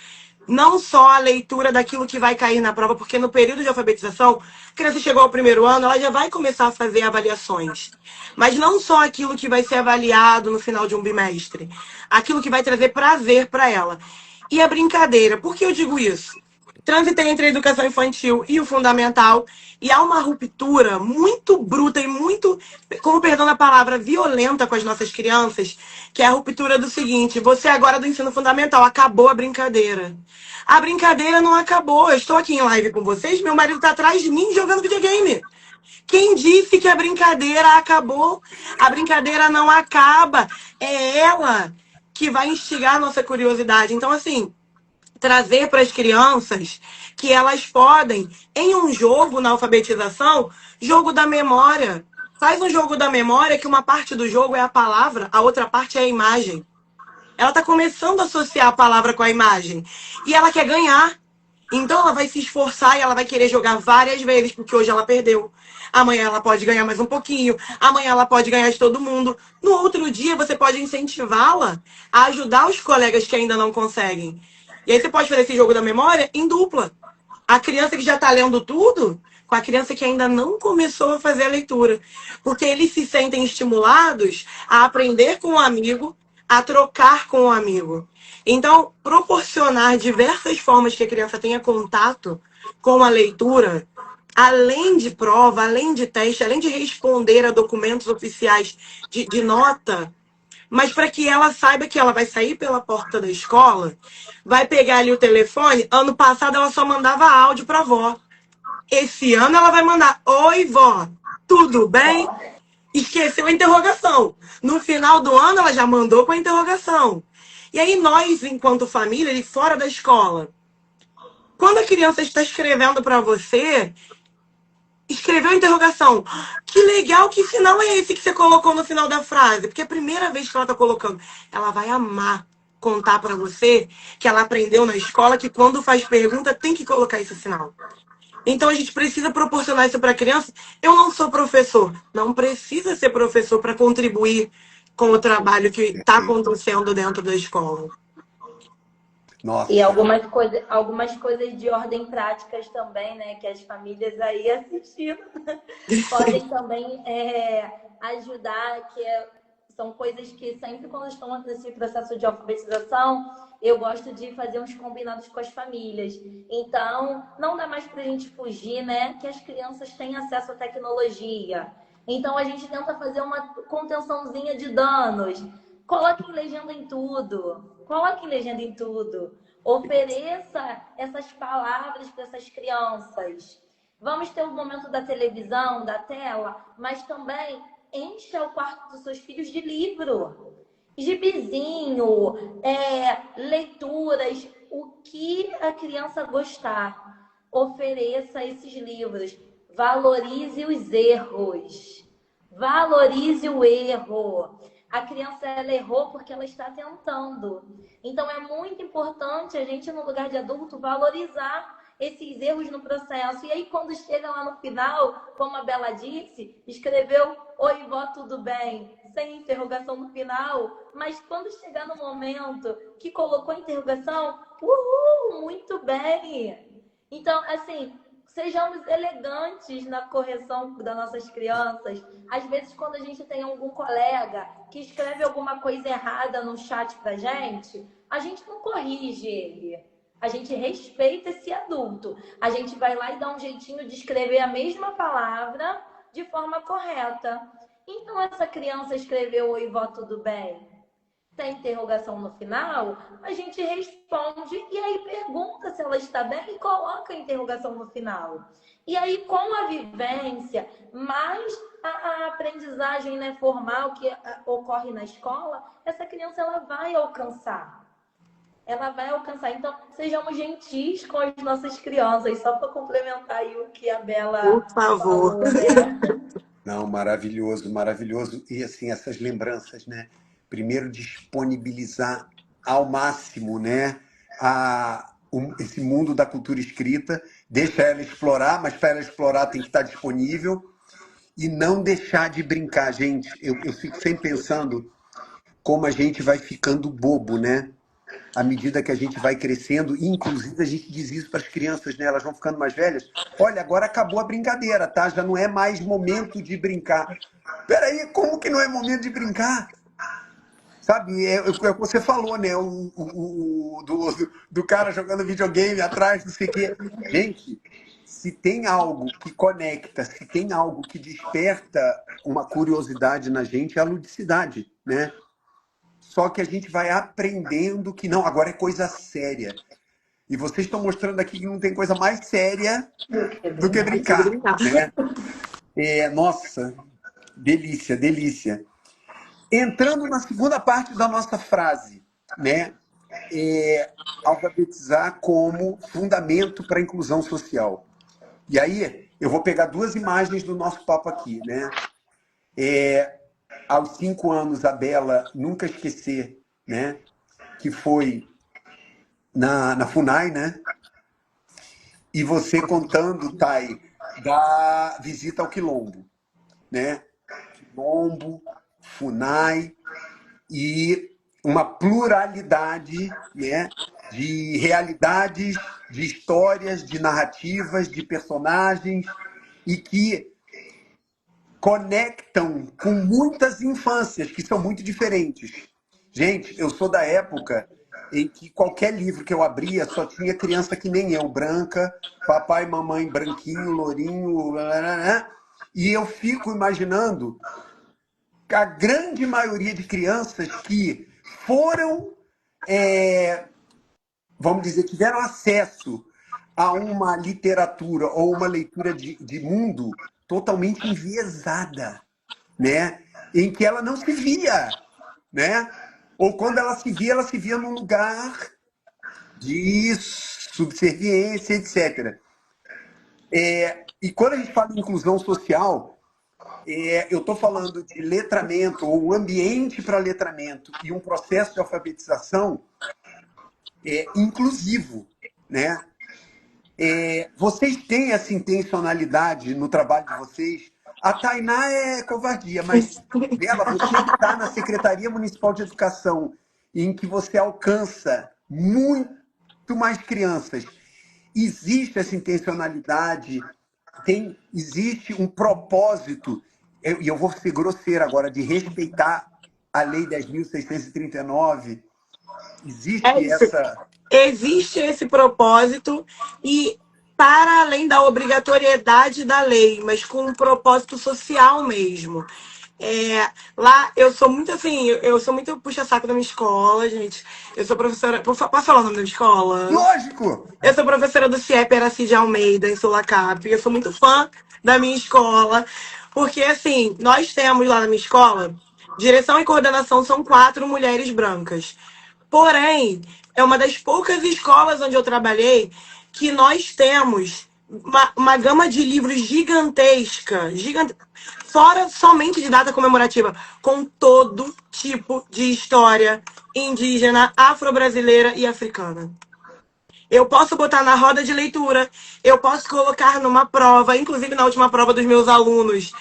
Não só a leitura daquilo que vai cair na prova, porque no período de alfabetização, a criança chegou ao primeiro ano, ela já vai começar a fazer avaliações. Mas não só aquilo que vai ser avaliado no final de um bimestre, aquilo que vai trazer prazer para ela. E a brincadeira, por que eu digo isso? Transitei entre a educação infantil e o fundamental, e há uma ruptura muito bruta e muito, com perdão da palavra, violenta com as nossas crianças, que é a ruptura do seguinte: você agora do ensino fundamental, acabou a brincadeira. A brincadeira não acabou. Eu estou aqui em live com vocês, meu marido está atrás de mim jogando videogame. Quem disse que a brincadeira acabou? A brincadeira não acaba. É ela que vai instigar a nossa curiosidade. Então, assim, trazer para as crianças que elas podem, em um jogo na alfabetização, jogo da memória. Faz um jogo da memória que uma parte do jogo é a palavra, a outra parte é a imagem. Ela está começando a associar a palavra com a imagem. E ela quer ganhar. Então ela vai se esforçar e ela vai querer jogar várias vezes, porque hoje ela perdeu. Amanhã ela pode ganhar mais um pouquinho. Amanhã ela pode ganhar de todo mundo. No outro dia você pode incentivá-la a ajudar os colegas que ainda não conseguem. E aí você pode fazer esse jogo da memória em dupla. A criança que já está lendo tudo com a criança que ainda não começou a fazer a leitura. Porque eles se sentem estimulados a aprender com o amigo, a trocar com o amigo. Então, proporcionar diversas formas que a criança tenha contato com a leitura, além de prova, além de teste, além de responder a documentos oficiais de nota, mas para que ela saiba que ela vai sair pela porta da escola, vai pegar ali o telefone. Ano passado ela só mandava áudio para a avó. Esse ano ela vai mandar: oi, vó, tudo bem? Esqueceu a interrogação. No final do ano ela já mandou com a interrogação. E aí nós, enquanto família, ali fora da escola, quando a criança está escrevendo para você, escreveu a interrogação: que legal, que final é esse que você colocou no final da frase? Porque é a primeira vez que ela está colocando. Ela vai amar contar para você que ela aprendeu na escola que quando faz pergunta tem que colocar esse sinal. Então a gente precisa proporcionar isso para a criança. Eu não sou professor, não precisa ser professor para contribuir com o trabalho que está acontecendo dentro da escola. Nossa. E algumas coisas de ordem práticas também, né? Que as famílias aí assistindo podem também ajudar, são coisas que sempre quando estão nesse processo de alfabetização, eu gosto de fazer uns combinados com as famílias. Então, não dá mais para a gente fugir, né? Que as crianças têm acesso à tecnologia. Então, a gente tenta fazer uma contençãozinha de danos. Coloque legenda em tudo. Coloque legenda em tudo. Ofereça essas palavras para essas crianças. Vamos ter o momento da televisão, da tela, mas também encha o quarto dos seus filhos de livro. Gibizinho, leituras, o que a criança gostar. Ofereça esses livros. Valorize os erros. Valorize o erro. A criança ela errou porque ela está tentando. Então é muito importante a gente, no lugar de adulto, valorizar esses erros no processo. E aí, quando chega lá no final, como a Bela disse, escreveu: Oi, vó, tudo bem? Sem interrogação no final. Mas quando chegar no momento que colocou interrogação, uhul, muito bem. Então, assim, sejamos elegantes na correção das nossas crianças. Às vezes, quando a gente tem algum colega que escreve alguma coisa errada no chat pra gente, a gente não corrige ele. A gente respeita esse adulto. A gente vai lá e dá um jeitinho de escrever a mesma palavra de forma correta. Então, essa criança escreveu: Oi, vó, tudo bem? Tem interrogação no final, a gente responde e aí pergunta se ela está bem e coloca a interrogação no final. E aí, com a vivência, mais a aprendizagem, né, formal que ocorre na escola, essa criança ela vai alcançar. Ela vai alcançar. Então, sejamos gentis com as nossas crianças, só para complementar aí o que a Bela Por favor. falou, né? Não, maravilhoso, maravilhoso. E assim, essas lembranças, né? Primeiro, disponibilizar ao máximo, né? Esse mundo da cultura escrita, deixa ela explorar, mas para ela explorar tem que estar disponível e não deixar de brincar, gente. Eu fico sempre pensando como a gente vai ficando bobo, né? À medida que a gente vai crescendo, e inclusive a gente diz isso para as crianças, né? Elas vão ficando mais velhas. Olha, agora acabou a brincadeira, tá? Já não é mais momento de brincar. Peraí, como que não é momento de brincar? Sabe, é o que você falou, né? Do cara jogando videogame atrás, não sei o quê. Gente, se tem algo que conecta, se tem algo que desperta uma curiosidade na gente, é a ludicidade, né? Só que a gente vai aprendendo que não, agora é coisa séria. E vocês estão mostrando aqui que não tem coisa mais séria do que Preciso brincar, brincar. né? Nossa, delícia, delícia. Entrando na segunda parte da nossa frase, né? Alfabetizar como fundamento para a inclusão social. E aí, eu vou pegar duas imagens do nosso papo aqui, né? Aos 5 anos, a Bela nunca esquecer, né? Que foi na FUNAI, né? E você contando, Thay, da visita ao Quilombo, né? Quilombo, FUNAI e uma pluralidade, né, de realidades, de histórias, de narrativas, de personagens e que conectam com muitas infâncias que são muito diferentes. Gente, eu sou da época em que qualquer livro que eu abria só tinha criança que nem eu, branca, papai e mamãe branquinho, lourinho, e eu fico imaginando a grande maioria de crianças que foram, vamos dizer, tiveram acesso a uma literatura ou uma leitura de mundo totalmente enviesada, né? Em que ela não se via, né? Ou quando ela se via num lugar de subserviência, etc. E quando a gente fala de inclusão social, eu estou falando de letramento, ou um ambiente para letramento e um processo de alfabetização inclusivo, né? Vocês têm essa intencionalidade no trabalho de vocês? A Tainá é covardia, mas Bela, você que está na Secretaria Municipal de Educação, em que você alcança muito mais crianças, existe essa intencionalidade? Existe um propósito, e eu vou ser grosseiro agora, de respeitar a Lei 10.639? É Existe isso. essa... Existe esse propósito e para além da obrigatoriedade da lei, mas com um propósito social mesmo. Lá eu sou muito assim, eu sou muito puxa-saco da minha escola, gente. Eu sou professora. Posso falar o nome da minha escola? Lógico! Eu sou professora do CIEP Aracide Almeida, em Sulacap. Eu sou muito fã da minha escola, porque, assim, nós temos lá na minha escola, direção e coordenação são 4 mulheres brancas. Porém, é uma das poucas escolas onde eu trabalhei que nós temos uma gama de livros gigantesca, fora somente de data comemorativa, com todo tipo de história indígena, afro-brasileira e africana. Eu posso botar na roda de leitura, eu posso colocar numa prova, inclusive na última prova dos meus alunos,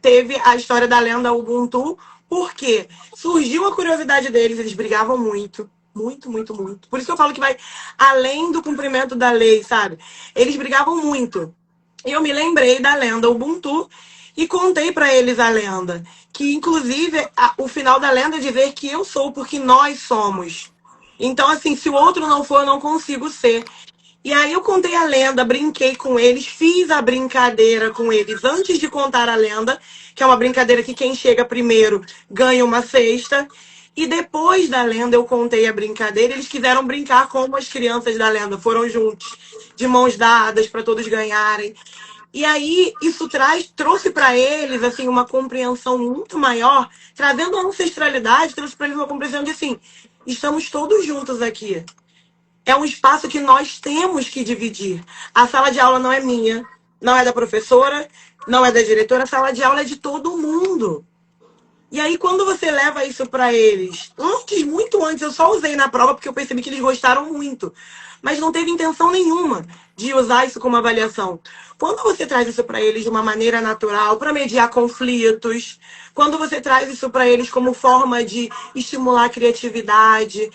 teve a história da lenda Ubuntu, porque surgiu a curiosidade deles, eles brigavam muito, muito, muito, muito. Por isso que eu falo que vai além do cumprimento da lei, sabe? Eles brigavam muito. Eu me lembrei da lenda Ubuntu e contei para eles a lenda, que inclusive o final da lenda é dizer que eu sou porque nós somos. Então, assim, se o outro não for, eu não consigo ser. E aí eu contei a lenda, brinquei com eles, fiz a brincadeira com eles antes de contar a lenda, que é uma brincadeira que quem chega primeiro ganha uma cesta. E depois da lenda eu contei a brincadeira, eles quiseram brincar como as crianças da lenda, foram juntos, de mãos dadas, para todos ganharem. E aí isso trouxe para eles assim uma compreensão muito maior, trazendo a ancestralidade, trouxe para eles uma compreensão de assim, estamos todos juntos aqui. É um espaço que nós temos que dividir. A sala de aula não é minha, não é da professora, não é da diretora, a sala de aula é de todo mundo. E aí, quando você leva isso para eles, muito antes, eu só usei na prova porque eu percebi que eles gostaram muito, mas não teve intenção nenhuma de usar isso como avaliação. Quando você traz isso para eles de uma maneira natural, para mediar conflitos, quando você traz isso para eles como forma de estimular a criatividade,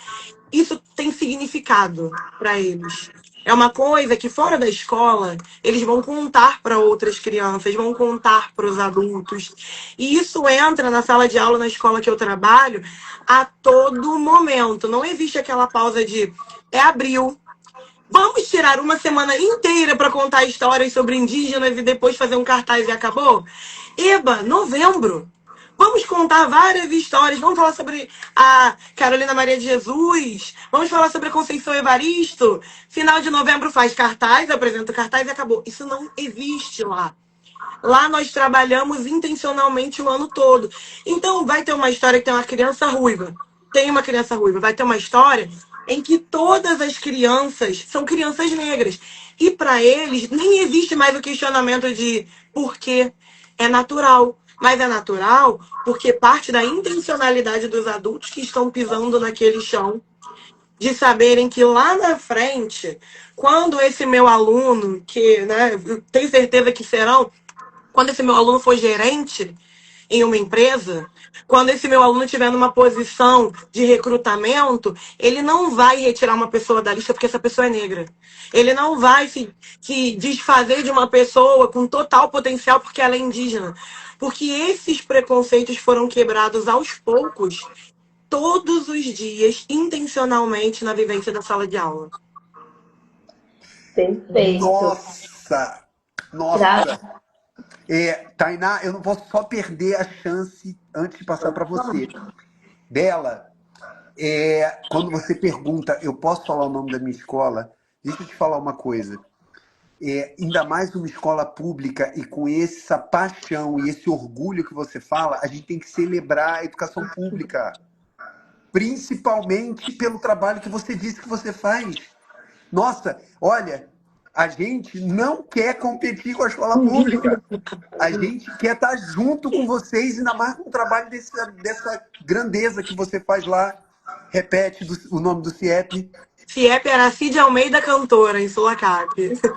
isso tem significado para eles. É uma coisa que fora da escola eles vão contar para outras crianças, vão contar para os adultos. E isso entra na sala de aula na escola que eu trabalho a todo momento. Não existe aquela pausa de é abril. Vamos tirar uma semana inteira para contar histórias sobre indígenas e depois fazer um cartaz e acabou? Eba, novembro. Vamos contar várias histórias. Vamos falar sobre a Carolina Maria de Jesus. Vamos falar sobre a Conceição Evaristo. Final de novembro faz cartaz, apresenta o cartaz e acabou. Isso não existe lá. Lá nós trabalhamos intencionalmente o ano todo. Então, vai ter uma história que tem uma criança ruiva. Tem uma criança ruiva. Vai ter uma história em que todas as crianças são crianças negras. E para eles, nem existe mais o questionamento de por quê. É natural. Mas é natural porque parte da intencionalidade dos adultos que estão pisando naquele chão, de saberem que lá na frente, quando esse meu aluno, que né, eu tenho certeza que serão, quando esse meu aluno for gerente em uma empresa, quando esse meu aluno estiver numa posição de recrutamento, ele não vai retirar uma pessoa da lista porque essa pessoa é negra. Ele não vai se desfazer de uma pessoa com total potencial porque ela é indígena. Porque esses preconceitos foram quebrados aos poucos, todos os dias, intencionalmente, na vivência da sala de aula. Perfeito. Nossa! Já, Nossa! Tainá, eu não posso só perder a chance antes de passar para você. Bela, quando você pergunta, eu posso falar o nome da minha escola? Deixa eu te falar uma coisa. Ainda mais uma escola pública e com essa paixão e esse orgulho que você fala, a gente tem que celebrar a educação pública. Principalmente pelo trabalho que você disse que você faz. Nossa, olha, a gente não quer competir com a escola pública. A gente quer estar junto com vocês, ainda mais com o trabalho dessa grandeza que você faz lá. Repete o nome do CIEP. CIEP era Cid Almeida Cantora, em Sulacap.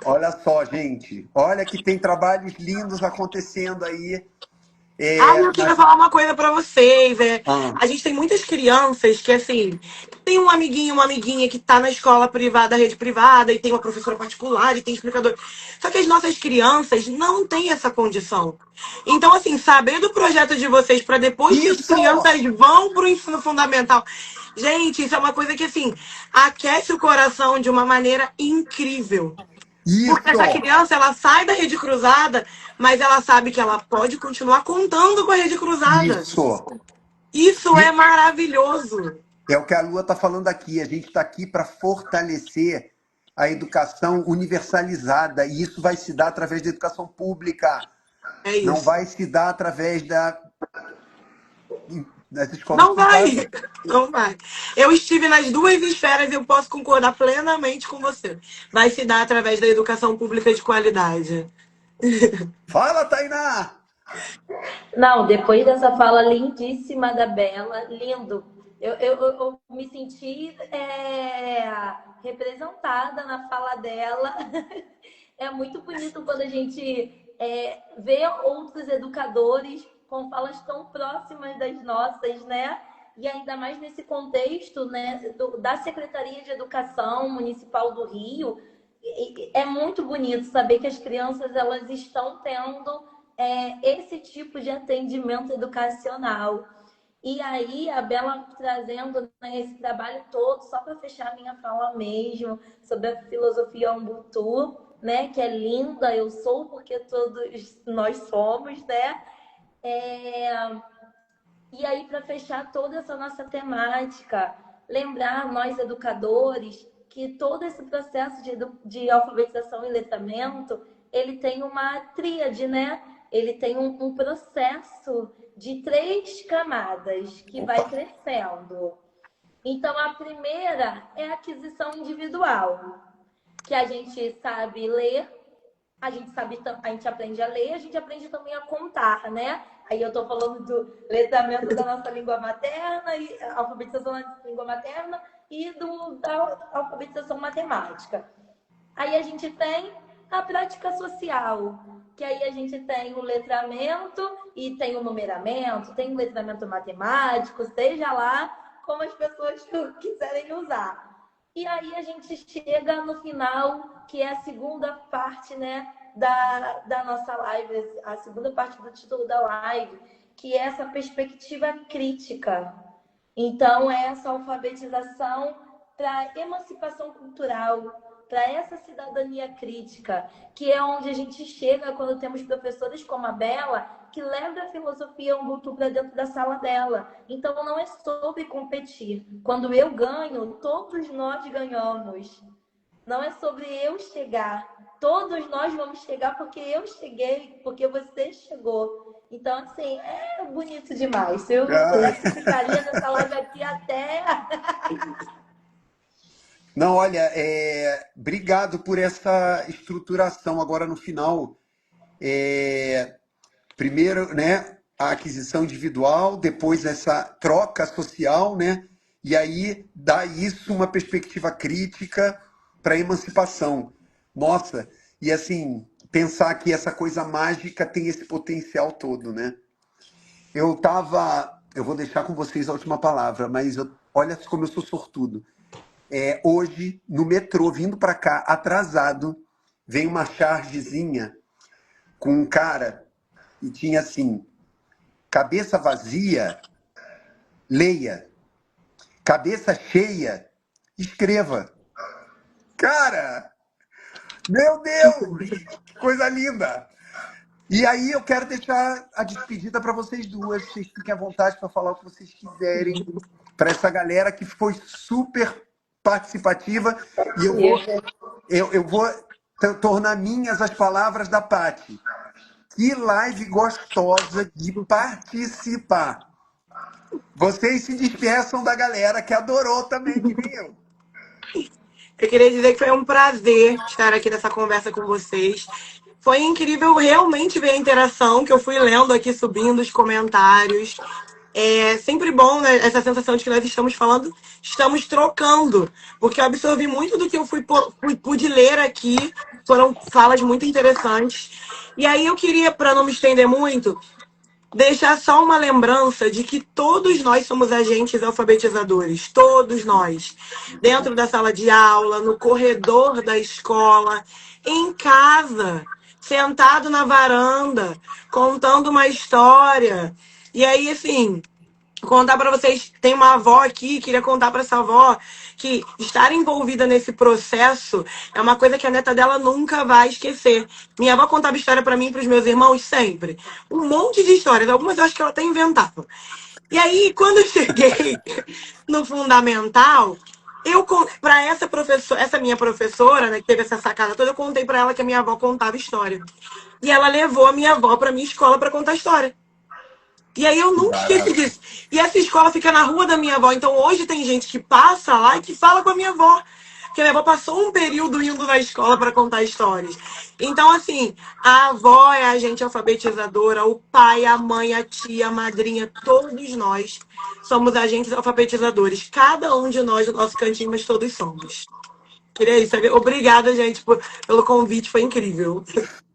Olha só, gente. Olha que tem trabalhos lindos acontecendo aí. Ah, eu queria falar uma coisa pra vocês. Ah, A gente tem muitas crianças que, assim, tem um amiguinho, uma amiguinha que tá na escola privada, rede privada, e tem uma professora particular, e tem explicador. Só que as nossas crianças não têm essa condição. Então, assim, saber do projeto de vocês para depois que as isso! crianças vão pro ensino fundamental. Gente, isso é uma coisa que, assim, aquece o coração de uma maneira incrível. Porque essa Isso! criança, ela sai da rede cruzada, mas ela sabe que ela pode continuar contando com a rede cruzada. Isso! Isso é maravilhoso. É o que a Lua está falando aqui. A gente está aqui para fortalecer a educação universalizada. E isso vai se dar através da educação pública. É Não isso. vai se dar através nas escolas Não vai, privadas. não vai. Eu estive nas duas esferas e eu posso concordar plenamente com você. Vai se dar através da educação pública de qualidade. Fala, Tainá! Não, depois dessa fala lindíssima da Bela, lindo. Eu me senti representada na fala dela. É muito bonito quando a gente vê outros educadores com falas tão próximas das nossas, né? E ainda mais nesse contexto, né, da Secretaria de Educação Municipal do Rio. É muito bonito saber que as crianças elas estão tendo esse tipo de atendimento educacional. E aí, a Bela trazendo, né, esse trabalho todo, só para fechar a minha fala mesmo, sobre a filosofia Ubuntu, né, que é linda, eu sou porque todos nós somos, né? E aí, para fechar toda essa nossa temática, lembrar nós educadores que todo esse processo de alfabetização e letramento, ele tem uma tríade, né? Ele tem um processo de 3 camadas que vai Opa! crescendo. Então, a primeira é a aquisição individual, que a gente sabe ler, a gente aprende a ler, a gente aprende também a contar, né? Aí eu estou falando do letramento da nossa língua materna, e a alfabetização da língua materna e da alfabetização matemática. Aí a gente tem a prática social, que aí a gente tem o letramento e tem o numeramento, tem o letramento matemático, seja lá como as pessoas quiserem usar. E aí a gente chega no final, que é a segunda parte, né, da nossa live, a segunda parte do título da live, que é essa perspectiva crítica. Então, é essa alfabetização para emancipação cultural, para essa cidadania crítica, que é onde a gente chega quando temos professores como a Bela, que leva a filosofia Ubuntu para dentro da sala dela. Então, não é sobre competir. Quando eu ganho, todos nós ganhamos. Não é sobre eu chegar. Todos nós vamos chegar porque eu cheguei, porque você chegou. Então, assim, é bonito demais. Eu Ah, ficaria nessa live aqui até. não, olha, obrigado por essa estruturação agora no final. É, primeiro, né, a aquisição individual, depois essa troca social, né, e aí dá isso uma perspectiva crítica para a emancipação. Nossa, e assim, pensar que essa coisa mágica tem esse potencial todo, né? Eu vou deixar com vocês a última palavra, mas olha como eu sou sortudo. Hoje, no metrô, vindo para cá, atrasado, vem uma chargezinha com um cara e tinha assim: cabeça vazia, leia. Cabeça cheia, escreva. Cara, meu Deus, que coisa linda. E aí eu quero deixar a despedida para vocês duas. Vocês fiquem à vontade para falar o que vocês quiserem para essa galera que foi super participativa. E eu vou tornar minhas as palavras da Paty. Que live gostosa de participar. Vocês se despeçam da galera que adorou também, que nem eu. Eu queria dizer que foi um prazer estar aqui nessa conversa com vocês. Foi incrível realmente ver a interação que eu fui lendo aqui, subindo os comentários. É sempre bom, né, essa sensação de que nós estamos falando, estamos trocando, porque eu absorvi muito do que eu pude ler aqui, foram falas muito interessantes. E aí eu queria, para não me estender muito, deixar só uma lembrança de que todos nós somos agentes alfabetizadores, todos nós. Dentro da sala de aula, no corredor da escola, em casa, sentado na varanda, contando uma história. E aí, assim, contar para vocês, tem uma avó aqui, queria contar para essa avó que estar envolvida nesse processo é uma coisa que a neta dela nunca vai esquecer. Minha avó contava história para mim e para os meus irmãos sempre. Um monte de histórias, algumas eu acho que ela até inventava. E aí, quando eu cheguei no fundamental, eu para essa professora, essa minha professora, né, que teve essa sacada toda, eu contei para ela que a minha avó contava história. E ela levou a minha avó para minha escola para contar história. E aí eu Que nunca esqueci barato. disso. E essa escola fica na rua da minha avó. Então hoje tem gente que passa lá e que fala com a minha avó. Porque a minha avó passou um período indo na escola para contar histórias. Então, assim, a avó é a agente alfabetizadora, o pai, a mãe, a tia, a madrinha, todos nós somos agentes alfabetizadores. Cada um de nós, do nosso cantinho, mas todos somos. Queria isso. Saber. Obrigada, gente, pelo convite. Foi incrível.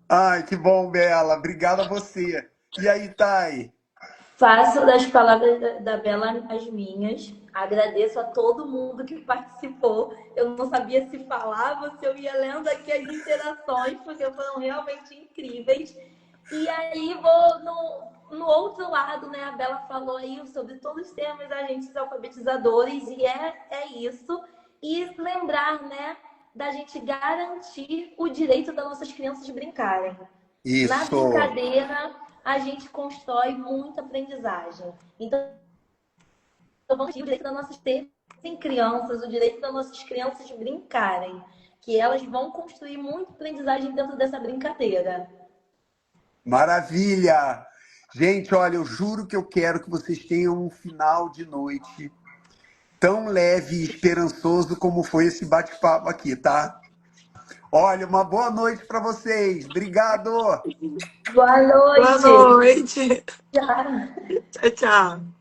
Ai, que bom, Bela. Obrigado a você. E aí, Thay? Faço das palavras da Bela as minhas. Agradeço a todo mundo que participou. Eu não sabia se falava, se eu ia lendo aqui as interações, porque foram realmente incríveis. E aí vou no outro lado, né? A Bela falou aí sobre todos os termos agentes alfabetizadores, e é isso. E lembrar, né, da gente garantir o direito das nossas crianças de brincarem. Na Isso. brincadeira, a gente constrói muita aprendizagem. Então, vamos ter o direito das nossas terem crianças, o direito das nossas crianças brincarem, que elas vão construir muita aprendizagem dentro dessa brincadeira. Maravilha! Gente, olha, eu juro que eu quero que vocês tenham um final de noite tão leve e esperançoso como foi esse bate-papo aqui, tá? Olha, uma boa noite para vocês. Obrigado! Boa Boa noite! noite. Tchau. Tchau, tchau.